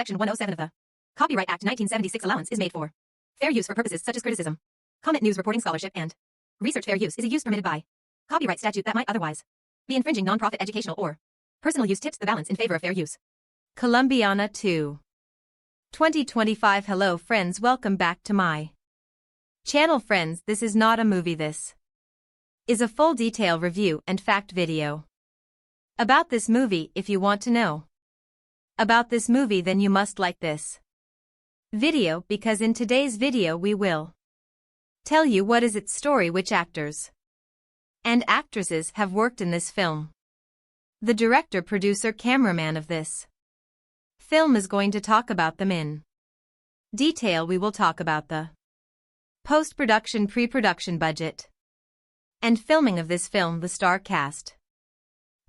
Section 107 of the Copyright Act 1976 allowance is made for fair use for purposes such as criticism, comment, news reporting, scholarship, and research. Fair use is a use permitted by copyright statute that might otherwise be infringing. Nonprofit educational or personal use tips the balance in favor of fair use. Colombiana 2. 2025. Hello friends, welcome back to my channel. Friends, this is not a movie, this is a full detail review and fact video about this movie. If you want to know about this movie, then you must like this video, because in today's video we will tell you what is its story, which actors and actresses have worked in this film. The director, producer, cameraman of this film is going to talk about them in detail. We will talk about the post-production, pre-production budget, and filming of this film. The star cast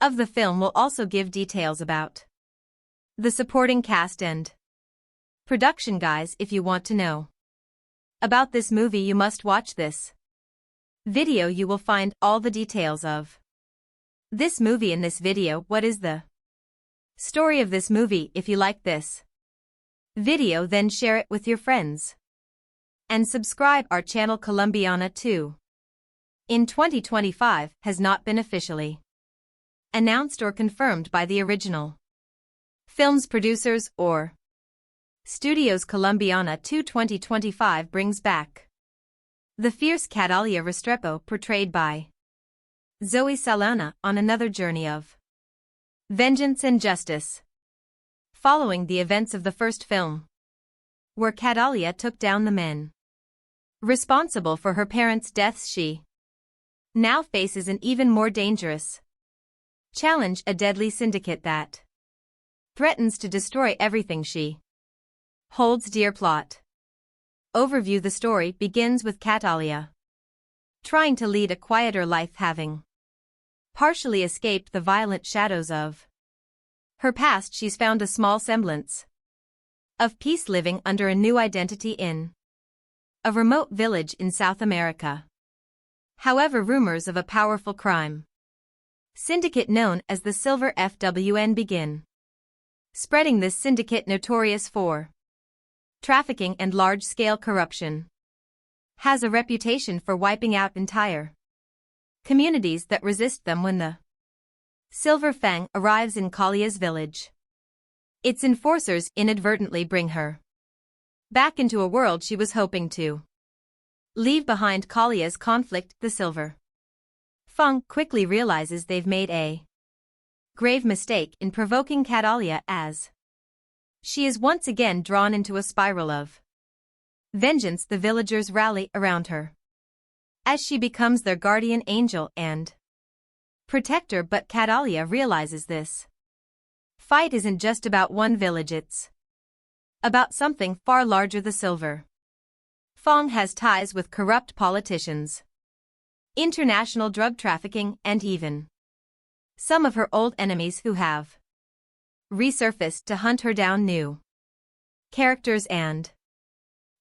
of the film will also give details about the supporting cast and production. Guys, if you want to know about this movie, you must watch this video. You will find all the details of this movie in this video. What is the story of this movie? If you like this video, then share it with your friends and subscribe our channel. Colombiana 2 in 2025 has not been officially announced or confirmed by the original film's producers or studios. Colombiana 2 2025 brings back the fierce Catalia Restrepo, portrayed by Zoe Saldana, on another journey of vengeance and justice, following the events of the first film, where Catalia took down the men responsible for her parents' deaths. She now faces an even more dangerous challenge, a deadly syndicate that threatens to destroy everything she holds dear. Plot overview. The story begins with Catalia trying to lead a quieter life, having partially escaped the violent shadows of her past. She's found a small semblance of peace, living under a new identity in a remote village in South America. However, rumors of a powerful crime syndicate known as the Silver FWN begin spreading. This syndicate, notorious for trafficking and large-scale corruption, has a reputation for wiping out entire communities that resist them. When the Silver Fang arrives in Kalia's village, its enforcers inadvertently bring her back into a world she was hoping to leave behind. Kalia's conflict. The Silver Fang quickly realizes they've made a grave mistake in provoking Catalia, as she is once again drawn into a spiral of vengeance. The villagers rally around her as she becomes their guardian angel and protector. But Catalia realizes this fight isn't just about one village, it's about something far larger. The Silver Fang has ties with corrupt politicians, international drug trafficking, and even some of her old enemies who have resurfaced to hunt her down. New characters and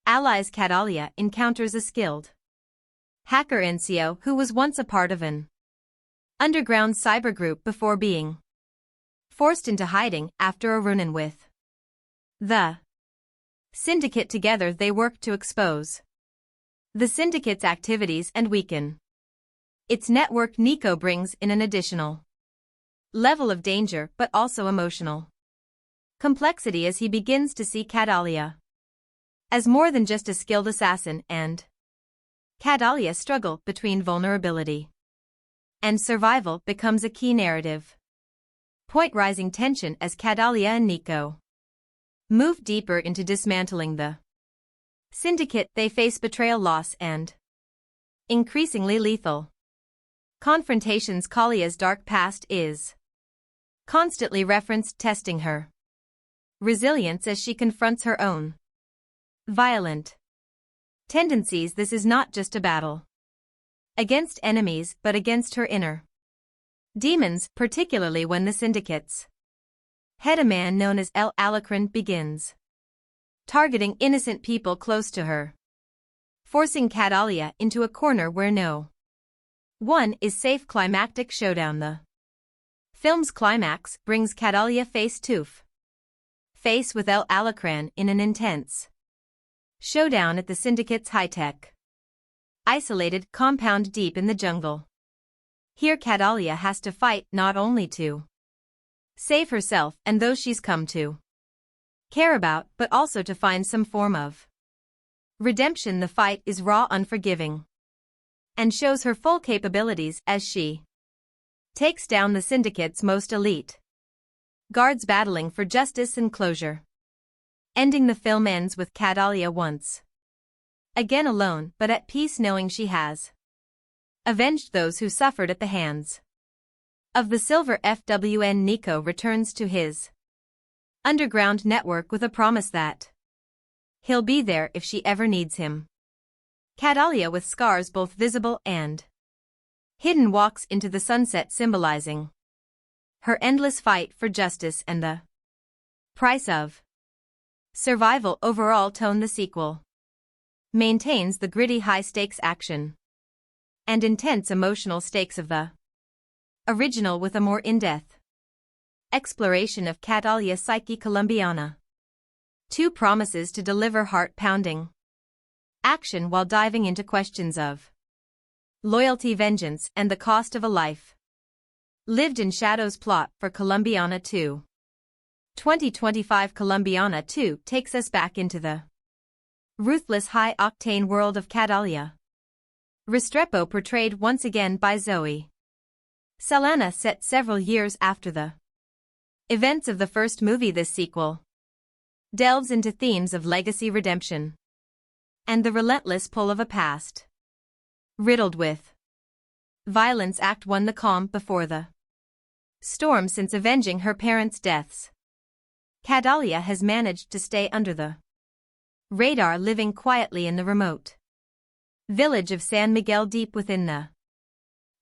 allies. Catalia encounters a skilled hacker, Encio, who was once a part of an underground cyber group before being forced into hiding after a run-in with the syndicate. Together they work to expose the syndicate's activities and weaken its network. Nico brings in an additional level of danger, but also emotional complexity, as he begins to see Catalia as more than just a skilled assassin, and Catalia's struggle between vulnerability and survival becomes a key narrative point. Rising tension as Catalia and Nico move deeper into dismantling the syndicate. They face betrayal, loss, and increasingly lethal confrontations. Kalia's dark past is constantly referenced, testing her resilience as she confronts her own violent tendencies. This is not just a battle against enemies, but against her inner demons, particularly when the syndicate's head, a man known as El Alacrán, begins targeting innocent people close to her, forcing Catalia into a corner where no one is safe. Climactic showdown. The film's climax brings Catalia face to face with El Alacran in an intense showdown at the Syndicate's high-tech isolated compound deep in the jungle. Here Catalia has to fight not only to save herself and those she's come to care about, but also to find some form of redemption. The fight is raw, unforgiving, and shows her full capabilities as she takes down the Syndicate's most elite guards battling for justice and closure. Ending, the film ends with Catalia once again alone but at peace, knowing she has avenged those who suffered at the hands of the Silver FWN. Nico returns to his underground network with a promise that he'll be there if she ever needs him. Catalia, with scars both visible and hidden, walks into the sunset, symbolizing her endless fight for justice and the price of survival. Overall tone: the sequel maintains the gritty high-stakes action and intense emotional stakes of the original, with a more in-depth exploration of Catalia's psyche. Colombiana 2 promises to deliver heart-pounding action while diving into questions of loyalty, vengeance, and the cost of a life lived in shadows. Plot for Colombiana 2. 2025. Colombiana 2 takes us back into the ruthless, high-octane world of Catalia Restrepo, portrayed once again by Zoe Saldana, set several years after the events of the first movie. This sequel delves into themes of legacy, redemption, and the relentless pull of a past riddled with violence. Act 1: the calm before the storm. Since avenging her parents' deaths, Catalia has managed to stay under the radar, living quietly in the remote village of San Miguel, deep within the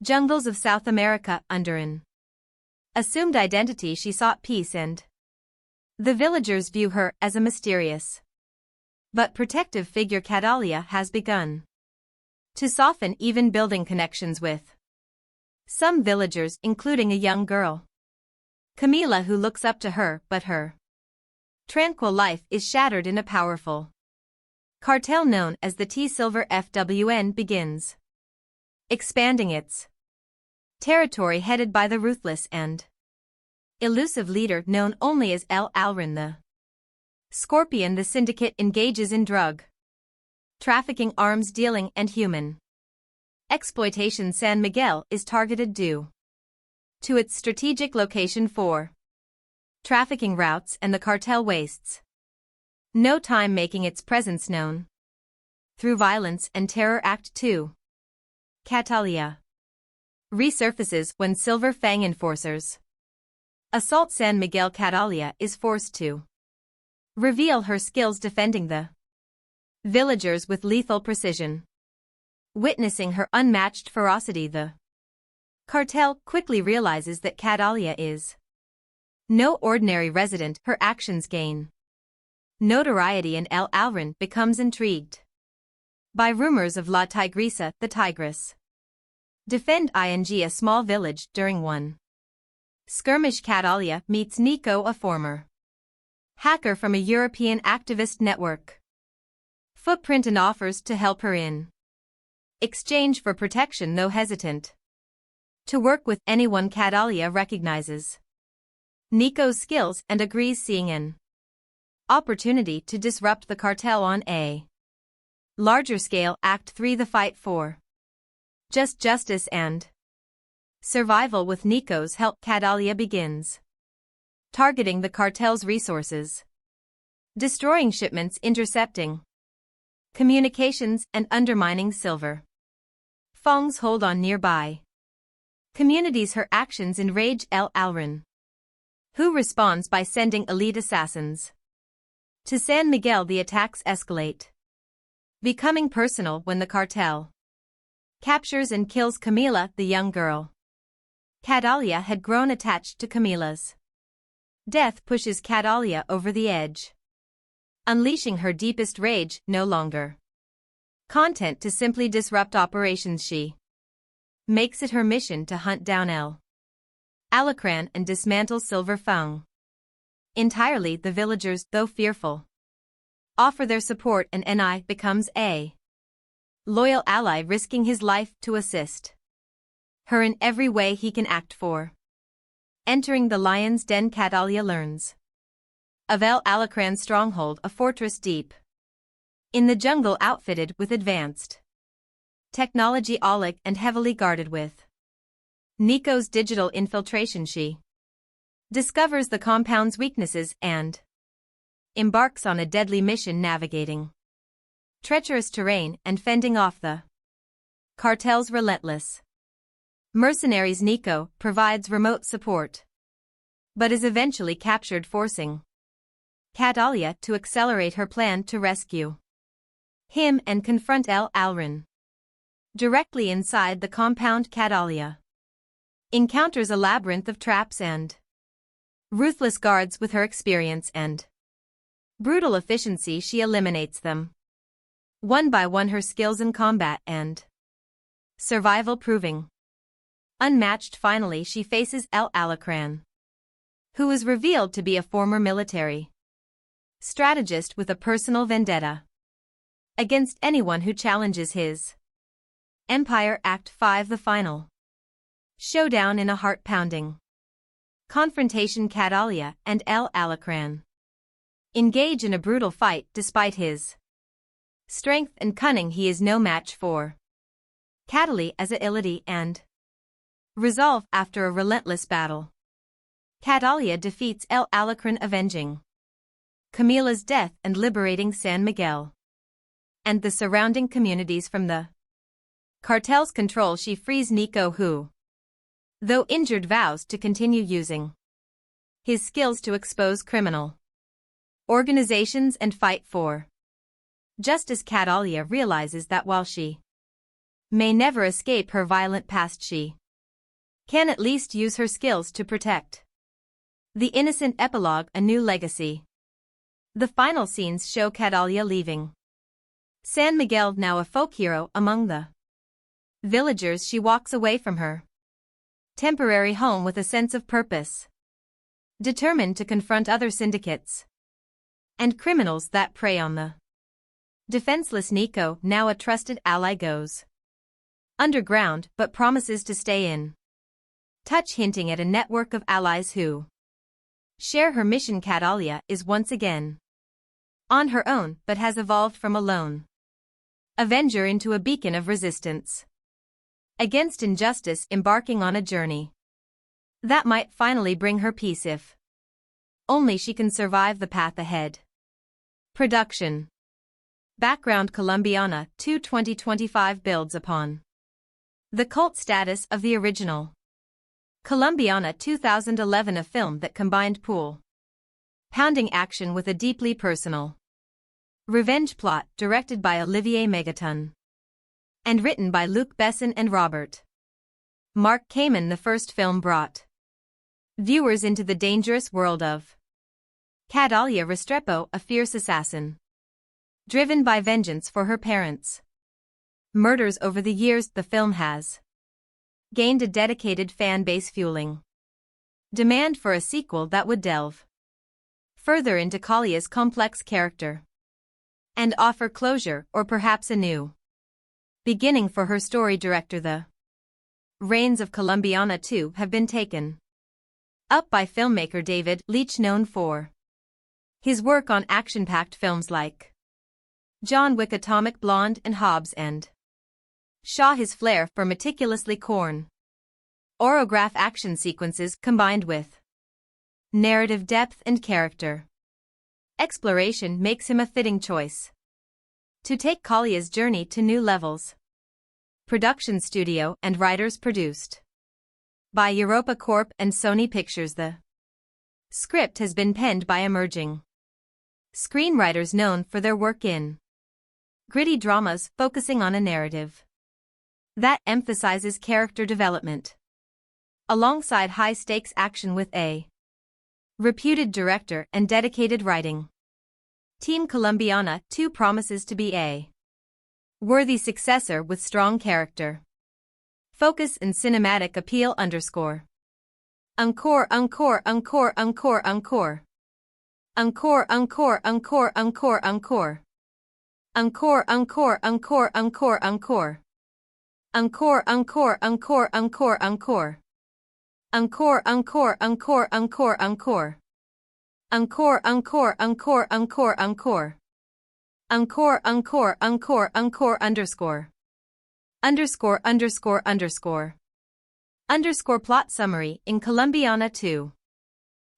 jungles of South America. Under an assumed identity, she sought peace, and the villagers view her as a mysterious but protective figure. Catalia has begun to soften, even building connections with some villagers, including a young girl, Camila, who looks up to her, but her tranquil life is shattered in a powerful cartel known as the T Silver FWN begins expanding its territory, headed by the ruthless and elusive leader known only as El Alrin the Scorpion. The Syndicate engages in drug trafficking, arms dealing, and human exploitation. San Miguel is targeted due to its strategic location for trafficking routes, and the cartel wastes no time making its presence known through violence and terror. Act 2: Catalia resurfaces when Silver Fang enforcers assault San Miguel. Catalia is forced to reveal her skills defending the villagers with lethal precision. Witnessing her unmatched ferocity, the cartel quickly realizes that Catalia is no ordinary resident. Her actions gain notoriety, and El Alrin becomes intrigued by rumors of La Tigresa, the Tigress, defend a small village. During one skirmish, Catalia meets Nico, a former hacker from a European activist network footprint, and offers to help her in exchange for protection. Though hesitant to work with anyone, Catalia recognizes Nico's skills and agrees, seeing an opportunity to disrupt the cartel on a larger scale. Act 3: the fight for justice and survival. With Nico's help, Catalia begins targeting the cartel's resources, destroying shipments, intercepting communications, and undermining Silver Fang's hold on nearby communities. Her actions enrage El Alrin, who responds by sending elite assassins to San Miguel. The attacks escalate, becoming personal when the cartel captures and kills Camila, the young girl. Catalia had grown attached to Camila's death pushes Catalia over the edge, unleashing her deepest rage. No longer content to simply disrupt operations, she makes it her mission to hunt down El Alacran and dismantle Silver Fang. Entirely the villagers, though fearful, offer their support and Ni becomes a loyal ally, risking his life to assist her in every way he can act for. Entering the lion's den, Catalia learns of El Alacran's stronghold, a fortress deep in the jungle outfitted with advanced technology and heavily guarded with Nico's digital infiltration. She discovers the compound's weaknesses and embarks on a deadly mission, navigating treacherous terrain and fending off the cartel's relentless mercenaries. Nico provides remote support, but is eventually captured, forcing Catalia to accelerate her plan to rescue him and confront El Alrin. Directly inside the compound, Catalia encounters a labyrinth of traps and ruthless guards. With her experience and brutal efficiency, she eliminates them one by one, her skills in combat and survival proving unmatched. Finally, she faces El Alacran, who is revealed to be a former military strategist with a personal vendetta against anyone who challenges his empire. Act 5, the final showdown. In a heart-pounding confrontation, Catalia and El Alacran engage in a brutal fight. Despite his strength and cunning, he is no match for Catalia as agility and resolve. After a relentless battle, Catalia defeats El Alacran, avenging Camila's death and liberating San Miguel and the surrounding communities from the cartel's control. She frees Nico, who, though injured, vows to continue using his skills to expose criminal organizations and fight for justice. Catalia realizes that while she may never escape her violent past, she can at least use her skills to protect the innocent. Epilogue, a new legacy. The final scenes show Catalia leaving San Miguel, now a folk hero among the villagers. She walks away from her temporary home with a sense of purpose, determined to confront other syndicates and criminals that prey on the defenseless. Nico, now a trusted ally, goes underground but promises to stay in touch, hinting at a network of allies who share her mission. Catalia is once again on her own but has evolved from a lone avenger into a beacon of resistance against injustice, embarking on a journey that might finally bring her peace if only she can survive the path ahead. Production background: Colombiana 2 2025 builds upon the cult status of the original Colombiana 2011, a film that combined pounding action with a deeply personal revenge plot. Directed by Olivier Megaton and written by Luc Besson and Robert Mark Kamen, the first film brought viewers into the dangerous world of Catalia Restrepo, a fierce assassin driven by vengeance for her parents' murders. Over the years, the film has gained a dedicated fan base, fueling demand for a sequel that would delve further into Calia's complex character and offer closure, or perhaps a new beginning for her story. Director: the reins of Colombiana 2 have been taken up by filmmaker David Leitch, known for his work on action-packed films like John Wick, Atomic Blonde, and Hobbs and Shaw. His flair for meticulously choreographed action sequences, combined with narrative depth and character exploration, makes him a fitting choice to take Calia's journey to new levels. Production studio and writers: produced by Europa Corp and Sony Pictures. The script has been penned by emerging screenwriters known for their work in gritty dramas, focusing on a narrative that emphasizes character development alongside high-stakes action. With a reputed director and dedicated writing team, Colombiana 2 promises to be a worthy successor with strong character focus and cinematic appeal. Encore. Encore, encore, encore, encore, encore. Encore, encore, encore, encore, encore. Encore, encore, encore, encore, encore. Encore, encore, encore, encore, encore. Encore, encore, encore, encore, encore. Encore, encore, encore, encore, underscore. Underscore, underscore, underscore. Underscore plot summary in Colombiana 2.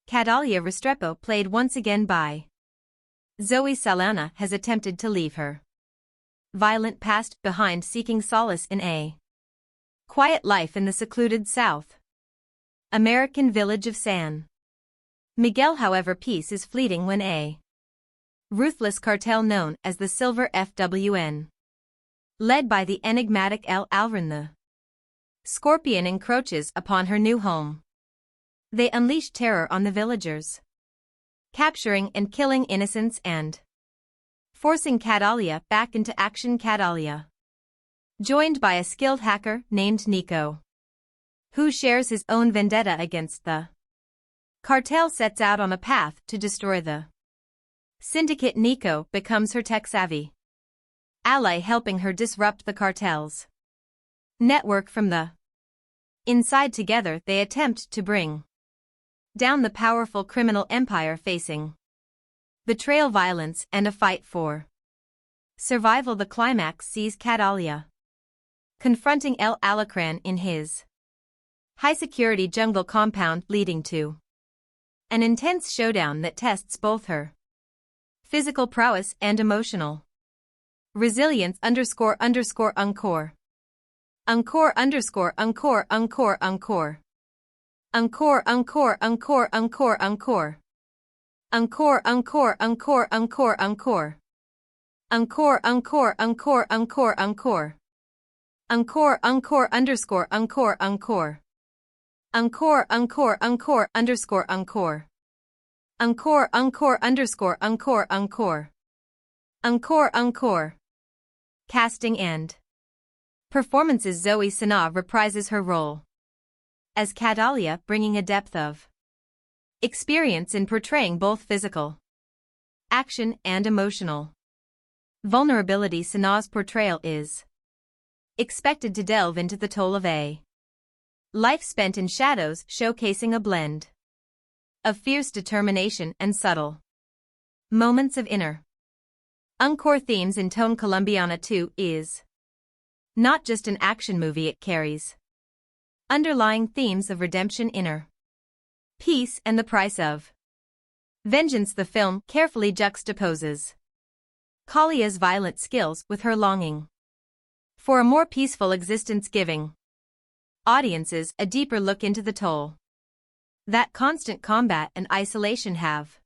Catalia Restrepo, played once again by Zoe Saldana, has attempted to leave her violent past behind, seeking solace in a quiet life in the secluded South American village of San Miguel. However, peace is fleeting when a ruthless cartel known as the Silver FWN, led by the enigmatic El Alran the Scorpion, encroaches upon her new home. They unleash terror on the villagers, capturing and killing innocents and forcing Catalia back into action. Catalia, joined by a skilled hacker named Nico, who shares his own vendetta against the cartel, sets out on a path to destroy the syndicate. Nico becomes her tech-savvy ally, helping her disrupt the cartel's network from the inside. Together they attempt to bring down the powerful criminal empire, facing betrayal, violence, and a fight for survival. The climax sees Catalia confronting El Alacran in his high-security jungle compound, leading to an intense showdown that tests both her physical prowess and emotional resilience. Underscore, underscore, encore. Encore, underscore, encore, encore, encore. Encore, encore, encore, encore, encore. Encore, encore, encore, encore, encore. Encore, encore, encore, encore, encore. Encore, encore, underscore, encore, encore. Encore, encore, encore, underscore, encore. Encore, encore, underscore, encore, encore. Encore, encore. Casting and performances. Zoe Saldana reprises her role as Catalia, bringing a depth of experience in portraying both physical action and emotional vulnerability. Saldana's portrayal is expected to delve into the toll of a life spent in shadows, showcasing a blend of fierce determination and subtle moments of inner encore themes in tone. Colombiana 2 is not just an action movie, it carries underlying themes of redemption, inner peace, and the price of vengeance. The film carefully juxtaposes Catalia's violent skills with her longing for a more peaceful existence, giving audiences a deeper look into the toll that constant combat and isolation have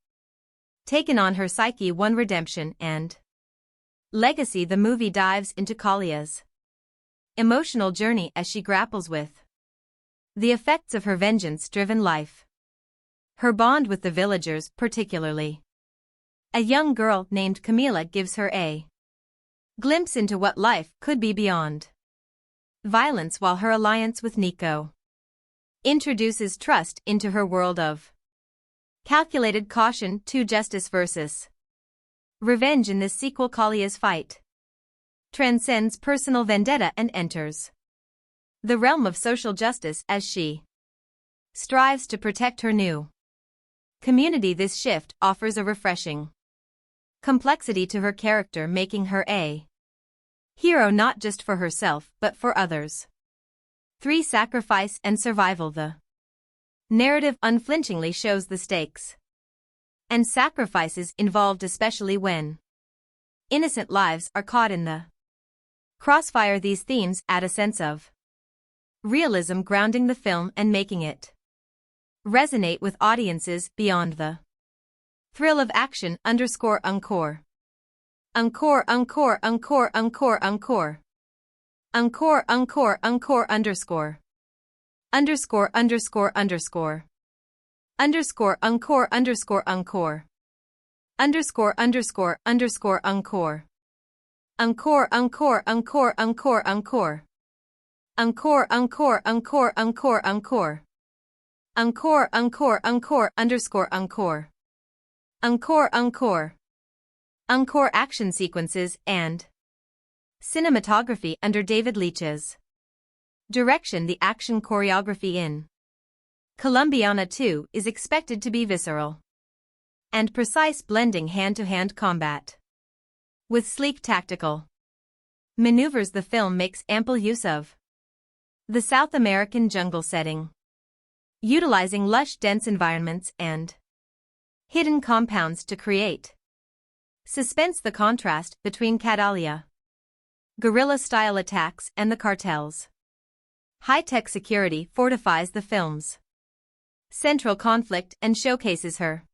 taken on her psyche. One redemption and legacy. The movie dives into Catalia's emotional journey as she grapples with the effects of her vengeance-driven life. Her bond with the villagers, particularly a young girl named Camila, gives her a glimpse into what life could be beyond violence, while her alliance with Nico introduces trust into her world of calculated caution. To justice versus revenge. In this sequel, Catalia's fight transcends personal vendetta and enters the realm of social justice as she strives to protect her new community. This shift offers a refreshing complexity to her character, making her a hero not just for herself but for others. 3. Sacrifice and survival. The narrative unflinchingly shows the stakes and sacrifices involved, especially when innocent lives are caught in the crossfire. These themes add a sense of realism, grounding the film and making it resonate with audiences beyond the thrill of action. Underscore, encore. Encore, encore, encore, encore, encore. Encore, encore, encore, underscore. Underscore, underscore, underscore. Underscore, encore, underscore, encore. Underscore, underscore, underscore, encore. Encore, encore, encore, encore, encore. Encore, encore, encore, encore, encore. Encore, encore, encore, underscore, encore. Encore action sequences and cinematography under David Leitch's direction. The action choreography in Colombiana 2 is expected to be visceral and precise, blending hand-to-hand combat with sleek tactical maneuvers. The film makes ample use of the South American jungle setting, utilizing lush, dense environments and hidden compounds to create suspense. The contrast between Catalia guerrilla-style attacks and the cartel's high-tech security fortifies the film's central conflict and showcases her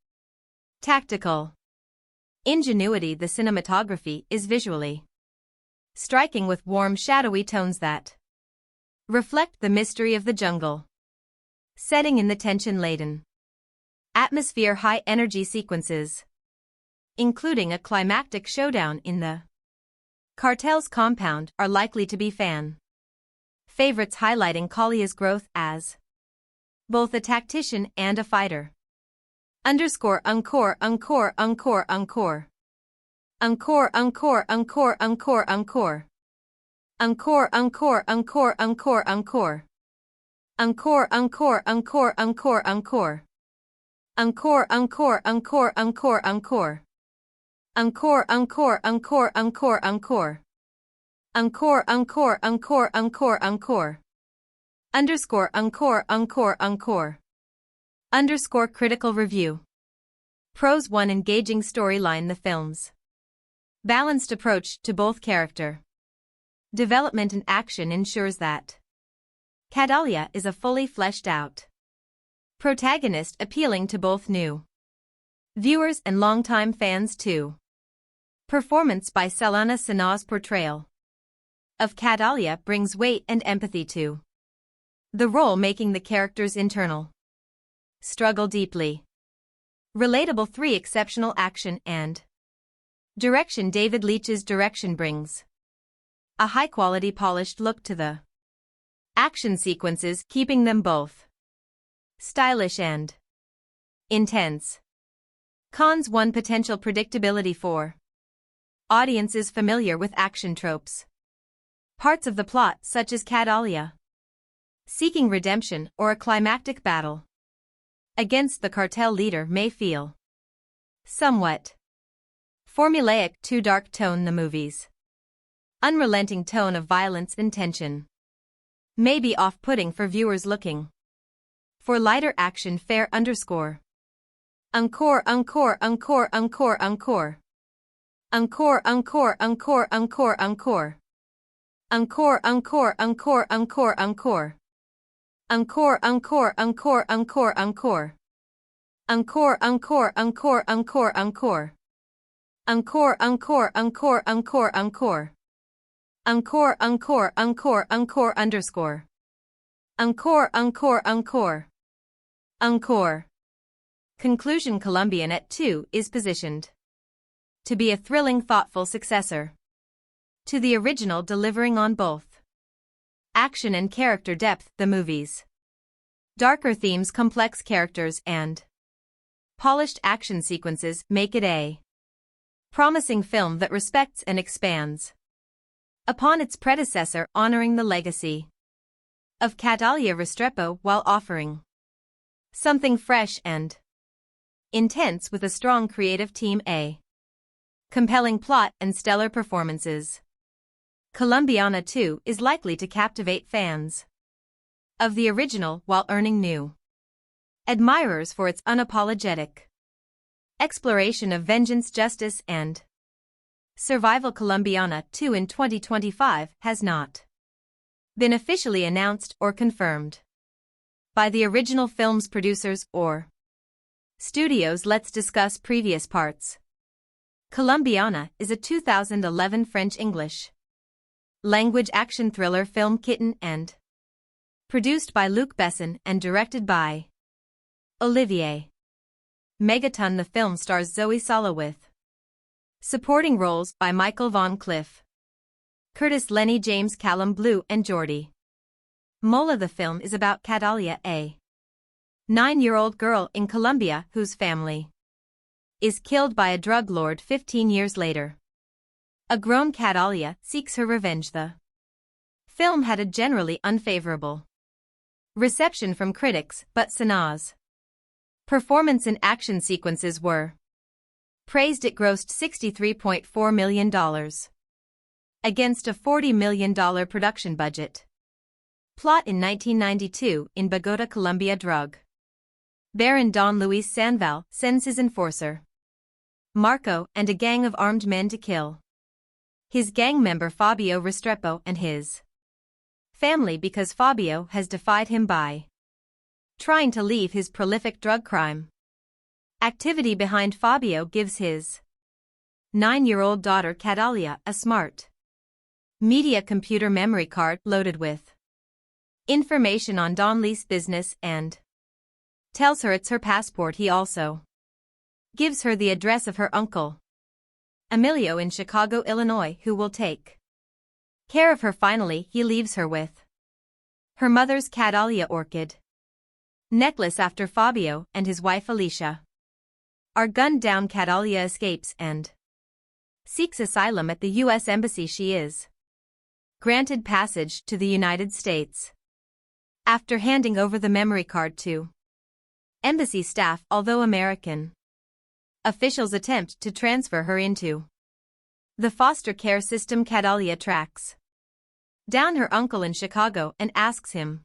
tactical ingenuity. The cinematography is visually striking, with warm, shadowy tones that reflect the mystery of the jungle setting in the tension-laden atmosphere. High-energy sequences, including a climactic showdown in the cartel's compound, are likely to be fan favorites, highlighting Kalia's growth as both a tactician and a fighter. Encore critical review. Pros 1. Engaging storyline. The film's balanced approach to both character development and action ensures that Catalia is a fully fleshed out protagonist, appealing to both new viewers and longtime fans too. Performance by Saldana. Sana's portrayal of Catalia brings weight and empathy to the role, making the character's internal struggle deeply relatable. 3. Exceptional action and direction. David Leitch's direction brings a high-quality, polished look to the action sequences, keeping them both stylish and intense. Cons 1. Potential predictability for audiences familiar with action tropes. Parts of the plot, such as Catalia seeking redemption or a climactic battle against the cartel leader, may feel somewhat formulaic. 2. Dark tone. The movie's unrelenting tone of violence and tension may be off-putting for viewers looking for lighter action fare. Encore Conclusion. Colombiana 2 is positioned to be a thrilling, thoughtful successor to the original, delivering on both action and character depth. The movie's darker themes, complex characters, and polished action sequences make it a promising film that respects and expands upon its predecessor, honoring the legacy of Catalia Restrepo while offering something fresh and intense with a strong creative team, a compelling plot, and stellar performances. Colombiana 2 is likely to captivate fans of the original while earning new admirers for its unapologetic exploration of vengeance, justice, and survival. Colombiana 2 in 2025 has not been officially announced or confirmed by the original film's producers or studios. Let's discuss previous parts. Colombiana is a 2011 French-English language action thriller film kitten and produced by Luc Besson and directed by Olivier Megaton. The film stars Zoe Saldana with supporting roles by Michael Von Cliff, Curtis Lenny, James Callum Blue, and Jordi Mola. The film is about Catalia, a 9-year-old girl in Colombia whose family is killed by a drug lord 15 years later. A grown Catalia seeks her revenge. The film had a generally unfavorable reception from critics, but Sana's performance and action sequences were praised. It grossed $63.4 million against a $40 million production budget. Plot: in 1992, in Bogota, Colombia, drug baron Don Luis Sandoval sends his enforcer, Marco, and a gang of armed men to kill his gang member Fabio Restrepo and his family because Fabio has defied him by trying to leave his prolific drug crime activity behind. Fabio gives his 9-year-old daughter Catalia a smart media computer memory card loaded with information on Don Luis' business and tells her it's her passport. He also gives her the address of her uncle Emilio in Chicago, Illinois, who will take care of her. Finally, he leaves her with her mother's Catalia orchid necklace after Fabio and his wife Alicia are gunned down. Catalia escapes and seeks asylum at the U.S. Embassy. She is granted passage to the United States after handing over the memory card to embassy staff, although American officials attempt to transfer her into the foster care system. Catalia tracks down her uncle in Chicago and asks him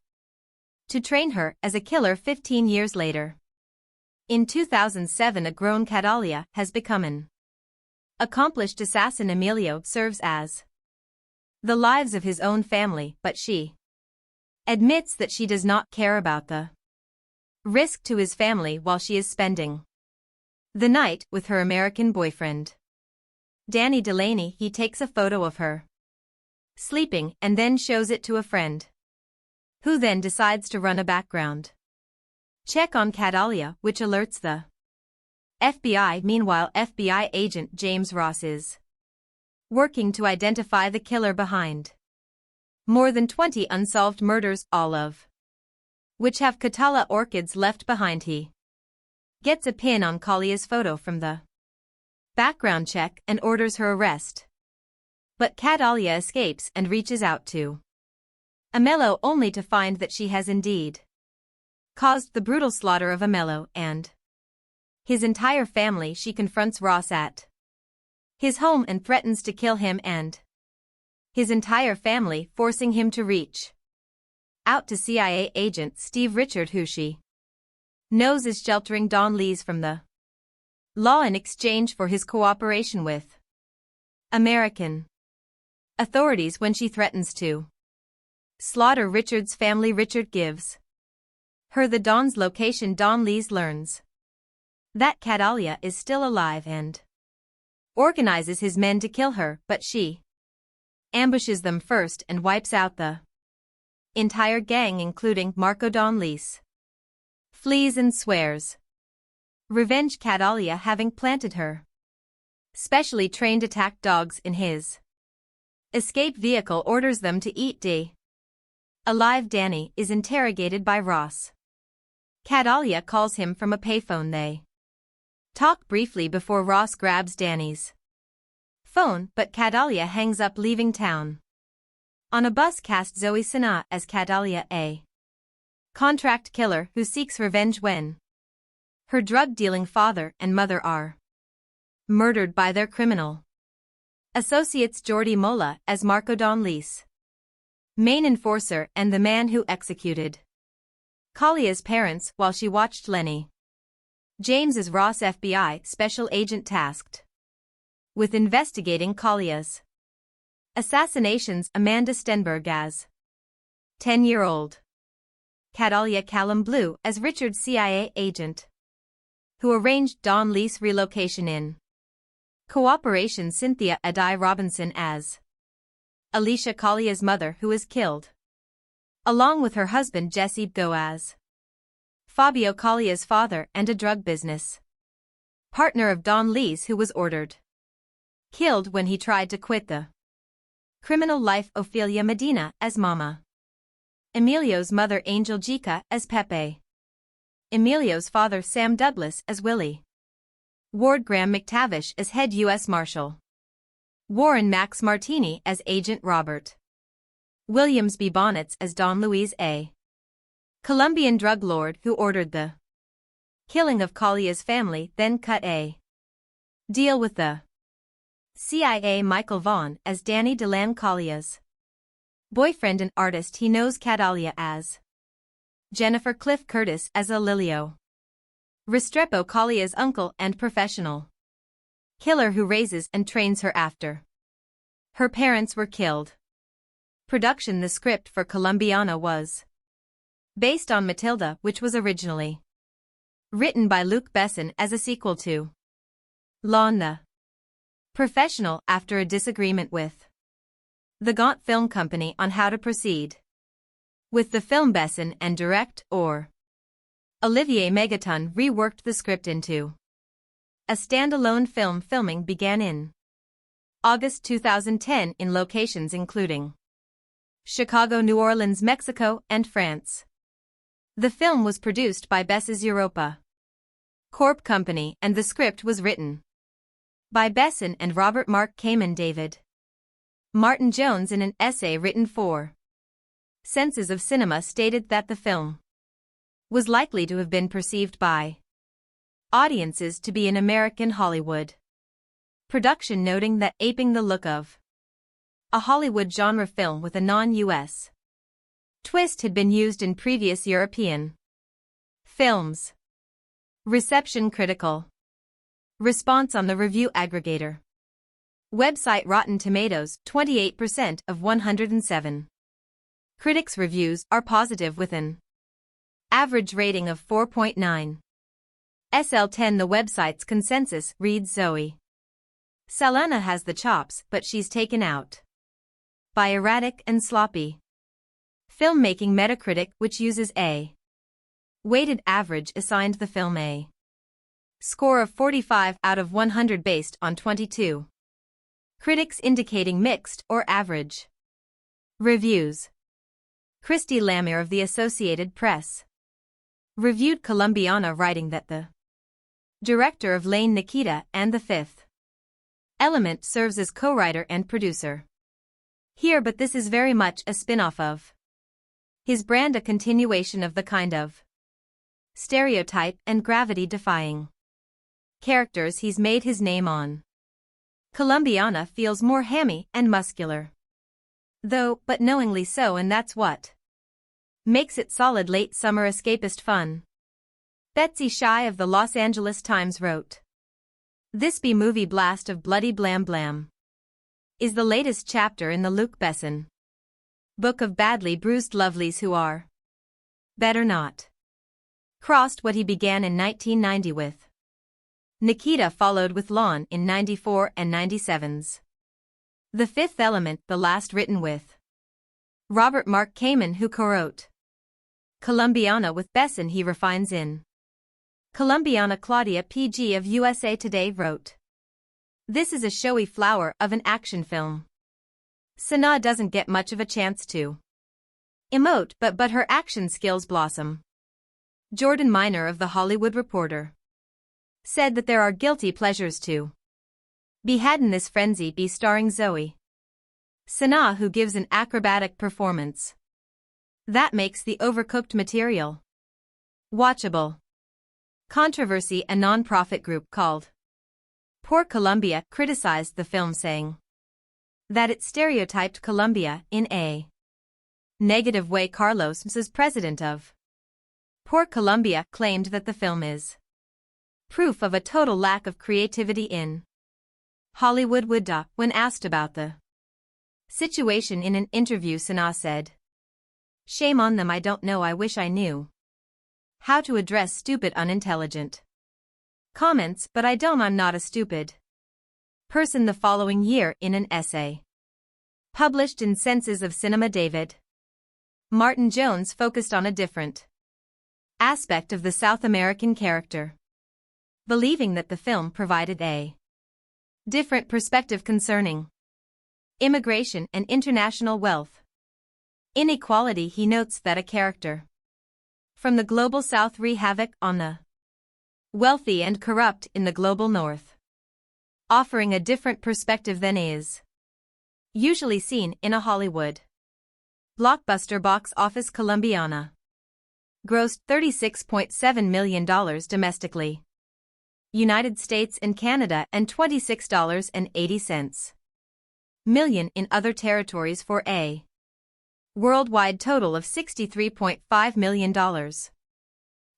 to train her as a killer. 15 years later, in 2007, a grown Catalia has become an accomplished assassin. Emilio serves as the lives of his own family, but she admits that she does not care about the risk to his family while she is spending the night with her American boyfriend, Danny Delaney. He takes a photo of her sleeping and then shows it to a friend, who then decides to run a background check on Catalia, which alerts the FBI. Meanwhile, FBI agent James Ross is working to identify the killer behind more than 20 unsolved murders, all of which have Catalia orchids left behind. He gets a pin on Calia's photo from the background check and orders her arrest. But Catalia escapes and reaches out to Amello, only to find that she has indeed caused the brutal slaughter of Amello and his entire family. She confronts Ross at his home and threatens to kill him and his entire family, forcing him to reach out to CIA agent Steve Richard, who she knows is sheltering Don Luis from the law in exchange for his cooperation with American authorities. When she threatens to slaughter Richard's family, Richard gives her the Don's location. Don Luis learns that Catalia is still alive and organizes his men to kill her, but she ambushes them first and wipes out the entire gang, including Marco. Don Luis flees and swears revenge. Catalia, having planted her specially trained attack dogs in his escape vehicle, orders them to eat alive. Danny is interrogated by Ross. Catalia calls him from a payphone. They talk briefly before Ross grabs Danny's phone, but Catalia hangs up, leaving town. On a bus, cast Zoe Saldana as Catalia, a contract killer who seeks revenge when her drug-dealing father and mother are murdered by their criminal associates. Jordi Mola as Marco, Don Luis' main enforcer and the man who executed Calia's parents while she watched Lenny. James as Ross, FBI special agent tasked with investigating Calia's assassinations. Amanda Stenberg as 10-year-old Catalia. Callum Blue as Richard's CIA agent who arranged Don Luis' relocation in cooperation. Cynthia Adai Robinson as Alicia, Calia's mother, who is killed, along with her husband Jesse Go as Fabio, Calia's father and a drug business partner of Don Luis, who was ordered killed when he tried to quit the criminal life. Ophelia Medina as Mama. Emilio's mother Angel Jica as Pepe. Emilio's father Sam Douglas as Willie. Ward Graham McTavish as head U.S. Marshal. Warren Max Martini as Agent Robert. Williams B. Bonnets as Don Luis A. Colombian drug lord who ordered the killing of Collia's family, then cut a deal with the CIA. Michael Vaughn as Danny DeLan, Collia's boyfriend and artist he knows Catalia as. Jennifer Cliff Curtis as Alilio Restrepo, Collia's uncle and professional killer who raises and trains her after her parents were killed. Production. The script for Colombiana was based on Matilda, which was originally written by Luc Besson as a sequel to Lawn the Professional after a disagreement with the Gaunt Film Company on how to proceed with the film. Besson and director Olivier Megaton reworked the script into a standalone film. Filming began in August 2010 in locations including Chicago, New Orleans, Mexico, and France. The film was produced by Bess's Europa Corp Company and the script was written by Besson and Robert Mark Kamen. David Martin Jones, in an essay written for Senses of Cinema, stated that the film was likely to have been perceived by audiences to be an American Hollywood production, noting that aping the look of a Hollywood genre film with a non-US twist had been used in previous European films. Reception. Critical response on the review aggregator website Rotten Tomatoes, 28% of 107 critics' reviews are positive with an average rating of 4.9. SL10. The website's consensus reads Zoe Saldana has the chops, but she's taken out by erratic and sloppy filmmaking. Metacritic, which uses a weighted average, assigned the film a score of 45 out of 100 based on 22 critics, indicating mixed or average reviews. Christy Lamere of the Associated Press reviewed Colombiana, writing that the director of Lane Nikita and The Fifth Element serves as co-writer and producer here, but this is very much a spin-off of his brand, a continuation of the kind of stereotype and gravity-defying characters he's made his name on. Colombiana feels more hammy and muscular, though, but knowingly so, and that's what makes it solid late summer escapist fun. Betsy Shy of the Los Angeles Times wrote, "This B-movie blast of bloody blam blam is the latest chapter in the Luc Besson book of badly bruised lovelies who are better not crossed." What he began in 1990 with Nikita followed with Lawn in 94 and 97's The Fifth Element, the last written with Robert Mark Kamen, who co-wrote Colombiana with Besson. He refines in Colombiana. Claudia PG of USA Today wrote, "This is a showy flower of an action film. Sana doesn't get much of a chance to emote, but her action skills blossom." Jordan Miner of The Hollywood Reporter said that there are guilty pleasures to be had in this frenzy, be starring Zoe Saldana, who gives an acrobatic performance that makes the overcooked material watchable. Controversy. A non-profit group called Poor Colombia criticized the film, saying that it stereotyped Colombia in a negative way. Carlos S., president of Poor Colombia, claimed that the film is proof of a total lack of creativity in Hollywood. When asked about the situation in an interview, Sana said, "Shame on them, I don't know, I wish I knew how to address stupid unintelligent comments, but I don't, I'm not a stupid person." The following year, in an essay published in Senses of Cinema, David Martin Jones focused on a different aspect of the South American character, believing that the film provided a different perspective concerning immigration and international wealth inequality. He notes that a character from the global South wreak havoc on the wealthy and corrupt in the global north, offering a different perspective than is usually seen in a Hollywood blockbuster. Box office. Colombiana grossed $36.7 million domestically, United States and Canada, and $26.80 million in other territories for a worldwide total of $63.5 million.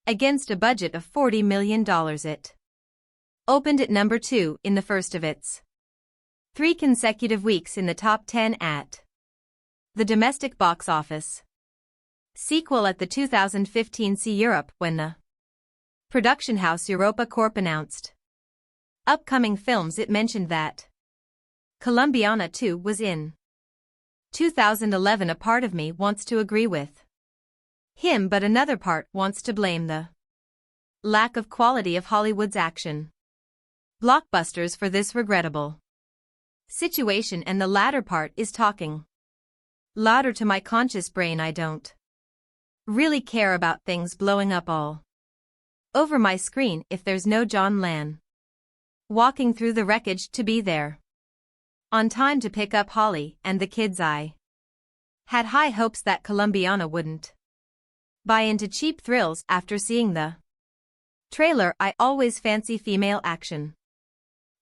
Against a budget of $40 million, it opened at number 2 in the first of its 3 consecutive weeks in the top 10 at the domestic box office. Sequel at the 2015 See Europe, when the production house Europa Corp announced upcoming films. It mentioned that Colombiana 2 was in 2011. A part of me wants to agree with him, but another part wants to blame the lack of quality of Hollywood's action blockbusters for this regrettable situation, and the latter part is talking louder to my conscious brain. I don't really care about things blowing up all over my screen if there's no John Lan walking through the wreckage to be there on time to pick up Holly and the kids. I had high hopes that Colombiana wouldn't buy into cheap thrills after seeing the trailer. I always fancy female action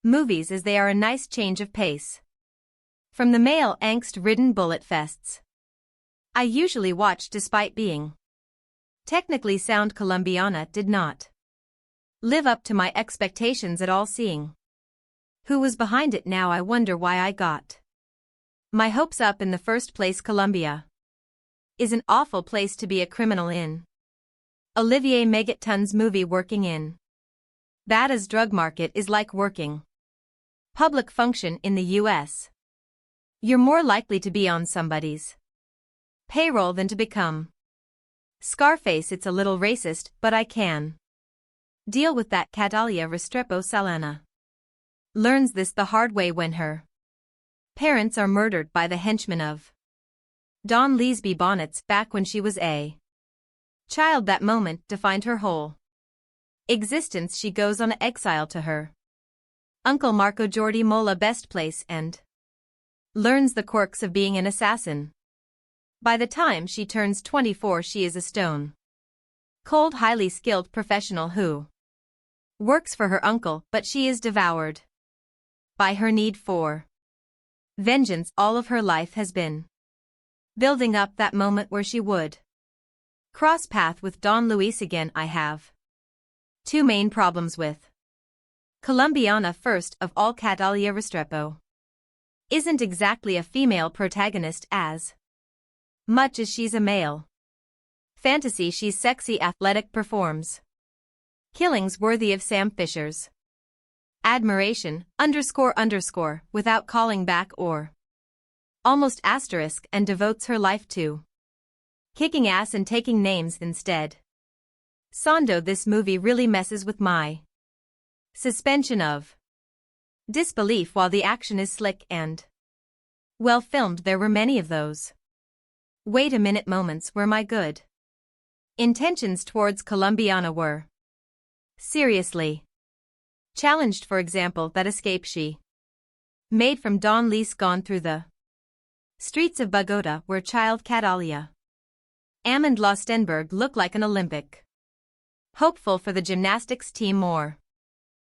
movies, as they are a nice change of pace from the male angst-ridden bullet fests I usually watch. Despite being technically sound, Colombiana did not live up to my expectations at all. Seeing who was behind it now, I wonder why I got my hopes up in the first place. Colombia is an awful place to be a criminal in. Olivier Megaton's movie Working in Bada's drug market is like working public function in the US. You're more likely to be on somebody's payroll than to become Scarface. It's a little racist, but I can deal with that. Catalia Restrepo Salana learns this the hard way when her parents are murdered by the henchmen of Don Leesby Bonnets back when she was a child. That moment defined her whole existence. She goes on exile to her uncle Marco Jordi Mola Best Place and learns the quirks of being an assassin. By the time she turns 24, she is a stone cold, highly skilled professional who works for her uncle, but she is devoured by her need for vengeance. All of her life has been building up that moment where she would cross path with Don Luis again. I have 2 main problems with Colombiana. First of all, Catalia Restrepo isn't exactly a female protagonist as much as she's a male fantasy. She's sexy, athletic, performs killings worthy of Sam Fisher's admiration, __, without calling back or almost asterisk, and devotes her life to kicking ass and taking names instead. Sondo, this movie really messes with my suspension of disbelief. While the action is slick and well filmed, there were many of those wait a minute moments where my good intentions towards Colombiana were seriously challenged. For example, that escape she made from Don Lees gone through the streets of Bogota, where child Catalia Amand Lostenberg looked like an Olympic hopeful for the gymnastics team, more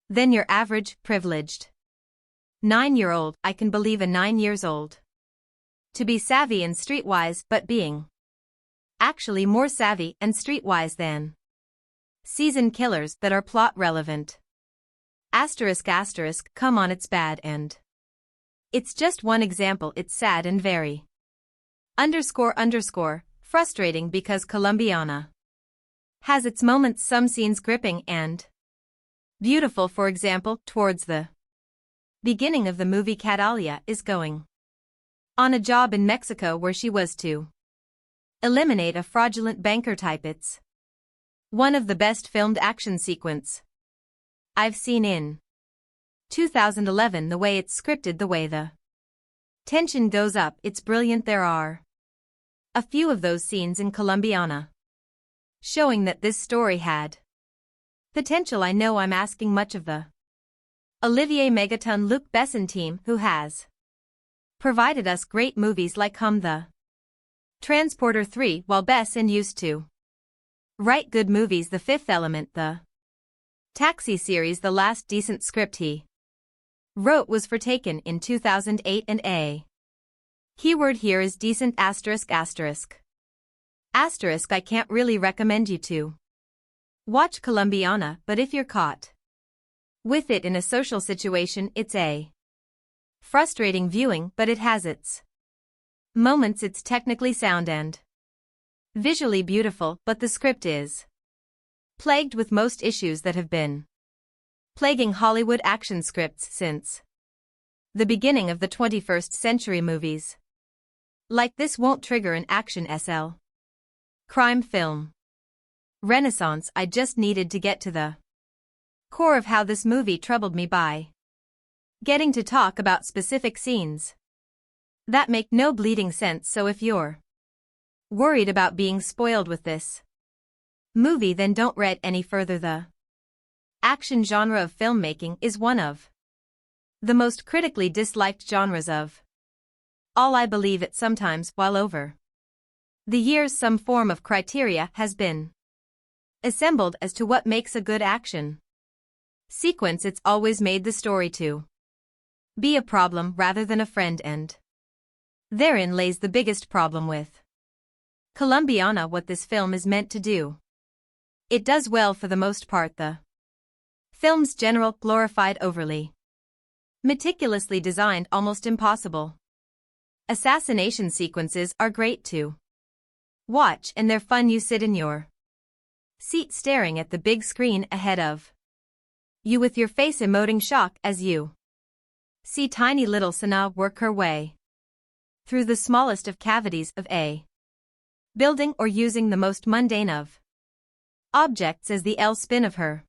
than your average privileged 9-year-old. I can believe a 9 years old to be savvy and streetwise, but being actually more savvy and streetwise than seasoned killers that are plot relevant. ***, come on, it's bad, and it's just one example. It's sad and very __, frustrating because Colombiana has its moments, some scenes gripping and beautiful. For example, towards the beginning of the movie, Catalia is going on a job in Mexico where she was to eliminate a fraudulent banker type. It's one of the best filmed action sequence I've seen in 2011. The way it's scripted, the way the tension goes up, it's brilliant. There are a few of those scenes in Colombiana showing that this story had Potential. I know I'm asking much of the Olivier Megaton Luc Besson team, who has provided us great movies like The Transporter 3, while Besson used to write good movies. The Fifth Element, the Taxi series. The last decent script he wrote was for Taken in 2008, and a keyword here is decent asterisk asterisk. Asterisk. I can't really recommend you to watch Colombiana, but if you're caught with it in a social situation, it's a frustrating viewing, but it has its moments. It's technically sound and visually beautiful, but the script is plagued with most issues that have been plaguing Hollywood action scripts since the beginning of the 21st century. Movies like this won't trigger an action crime film renaissance. I just needed to get to the core of how this movie troubled me by getting to talk about specific scenes that make no bleeding sense. So if you're worried about being spoiled with this movie, then don't read any further. The action genre of filmmaking is one of the most critically disliked genres of all. I believe it sometimes, while over the years some form of criteria has been assembled as to what makes a good action sequence, it's always made the story to be a problem rather than a friend, and therein lays the biggest problem with Colombiana. What this film is meant to do, it does well for the most part. The film's general glorified, overly meticulously designed, almost impossible assassination sequences are great to watch, and they're fun. You sit in your seat staring at the big screen ahead of you with your face emoting shock as you see tiny little Sana work her way through the smallest of cavities of a building, or using the most mundane of objects as the spin of her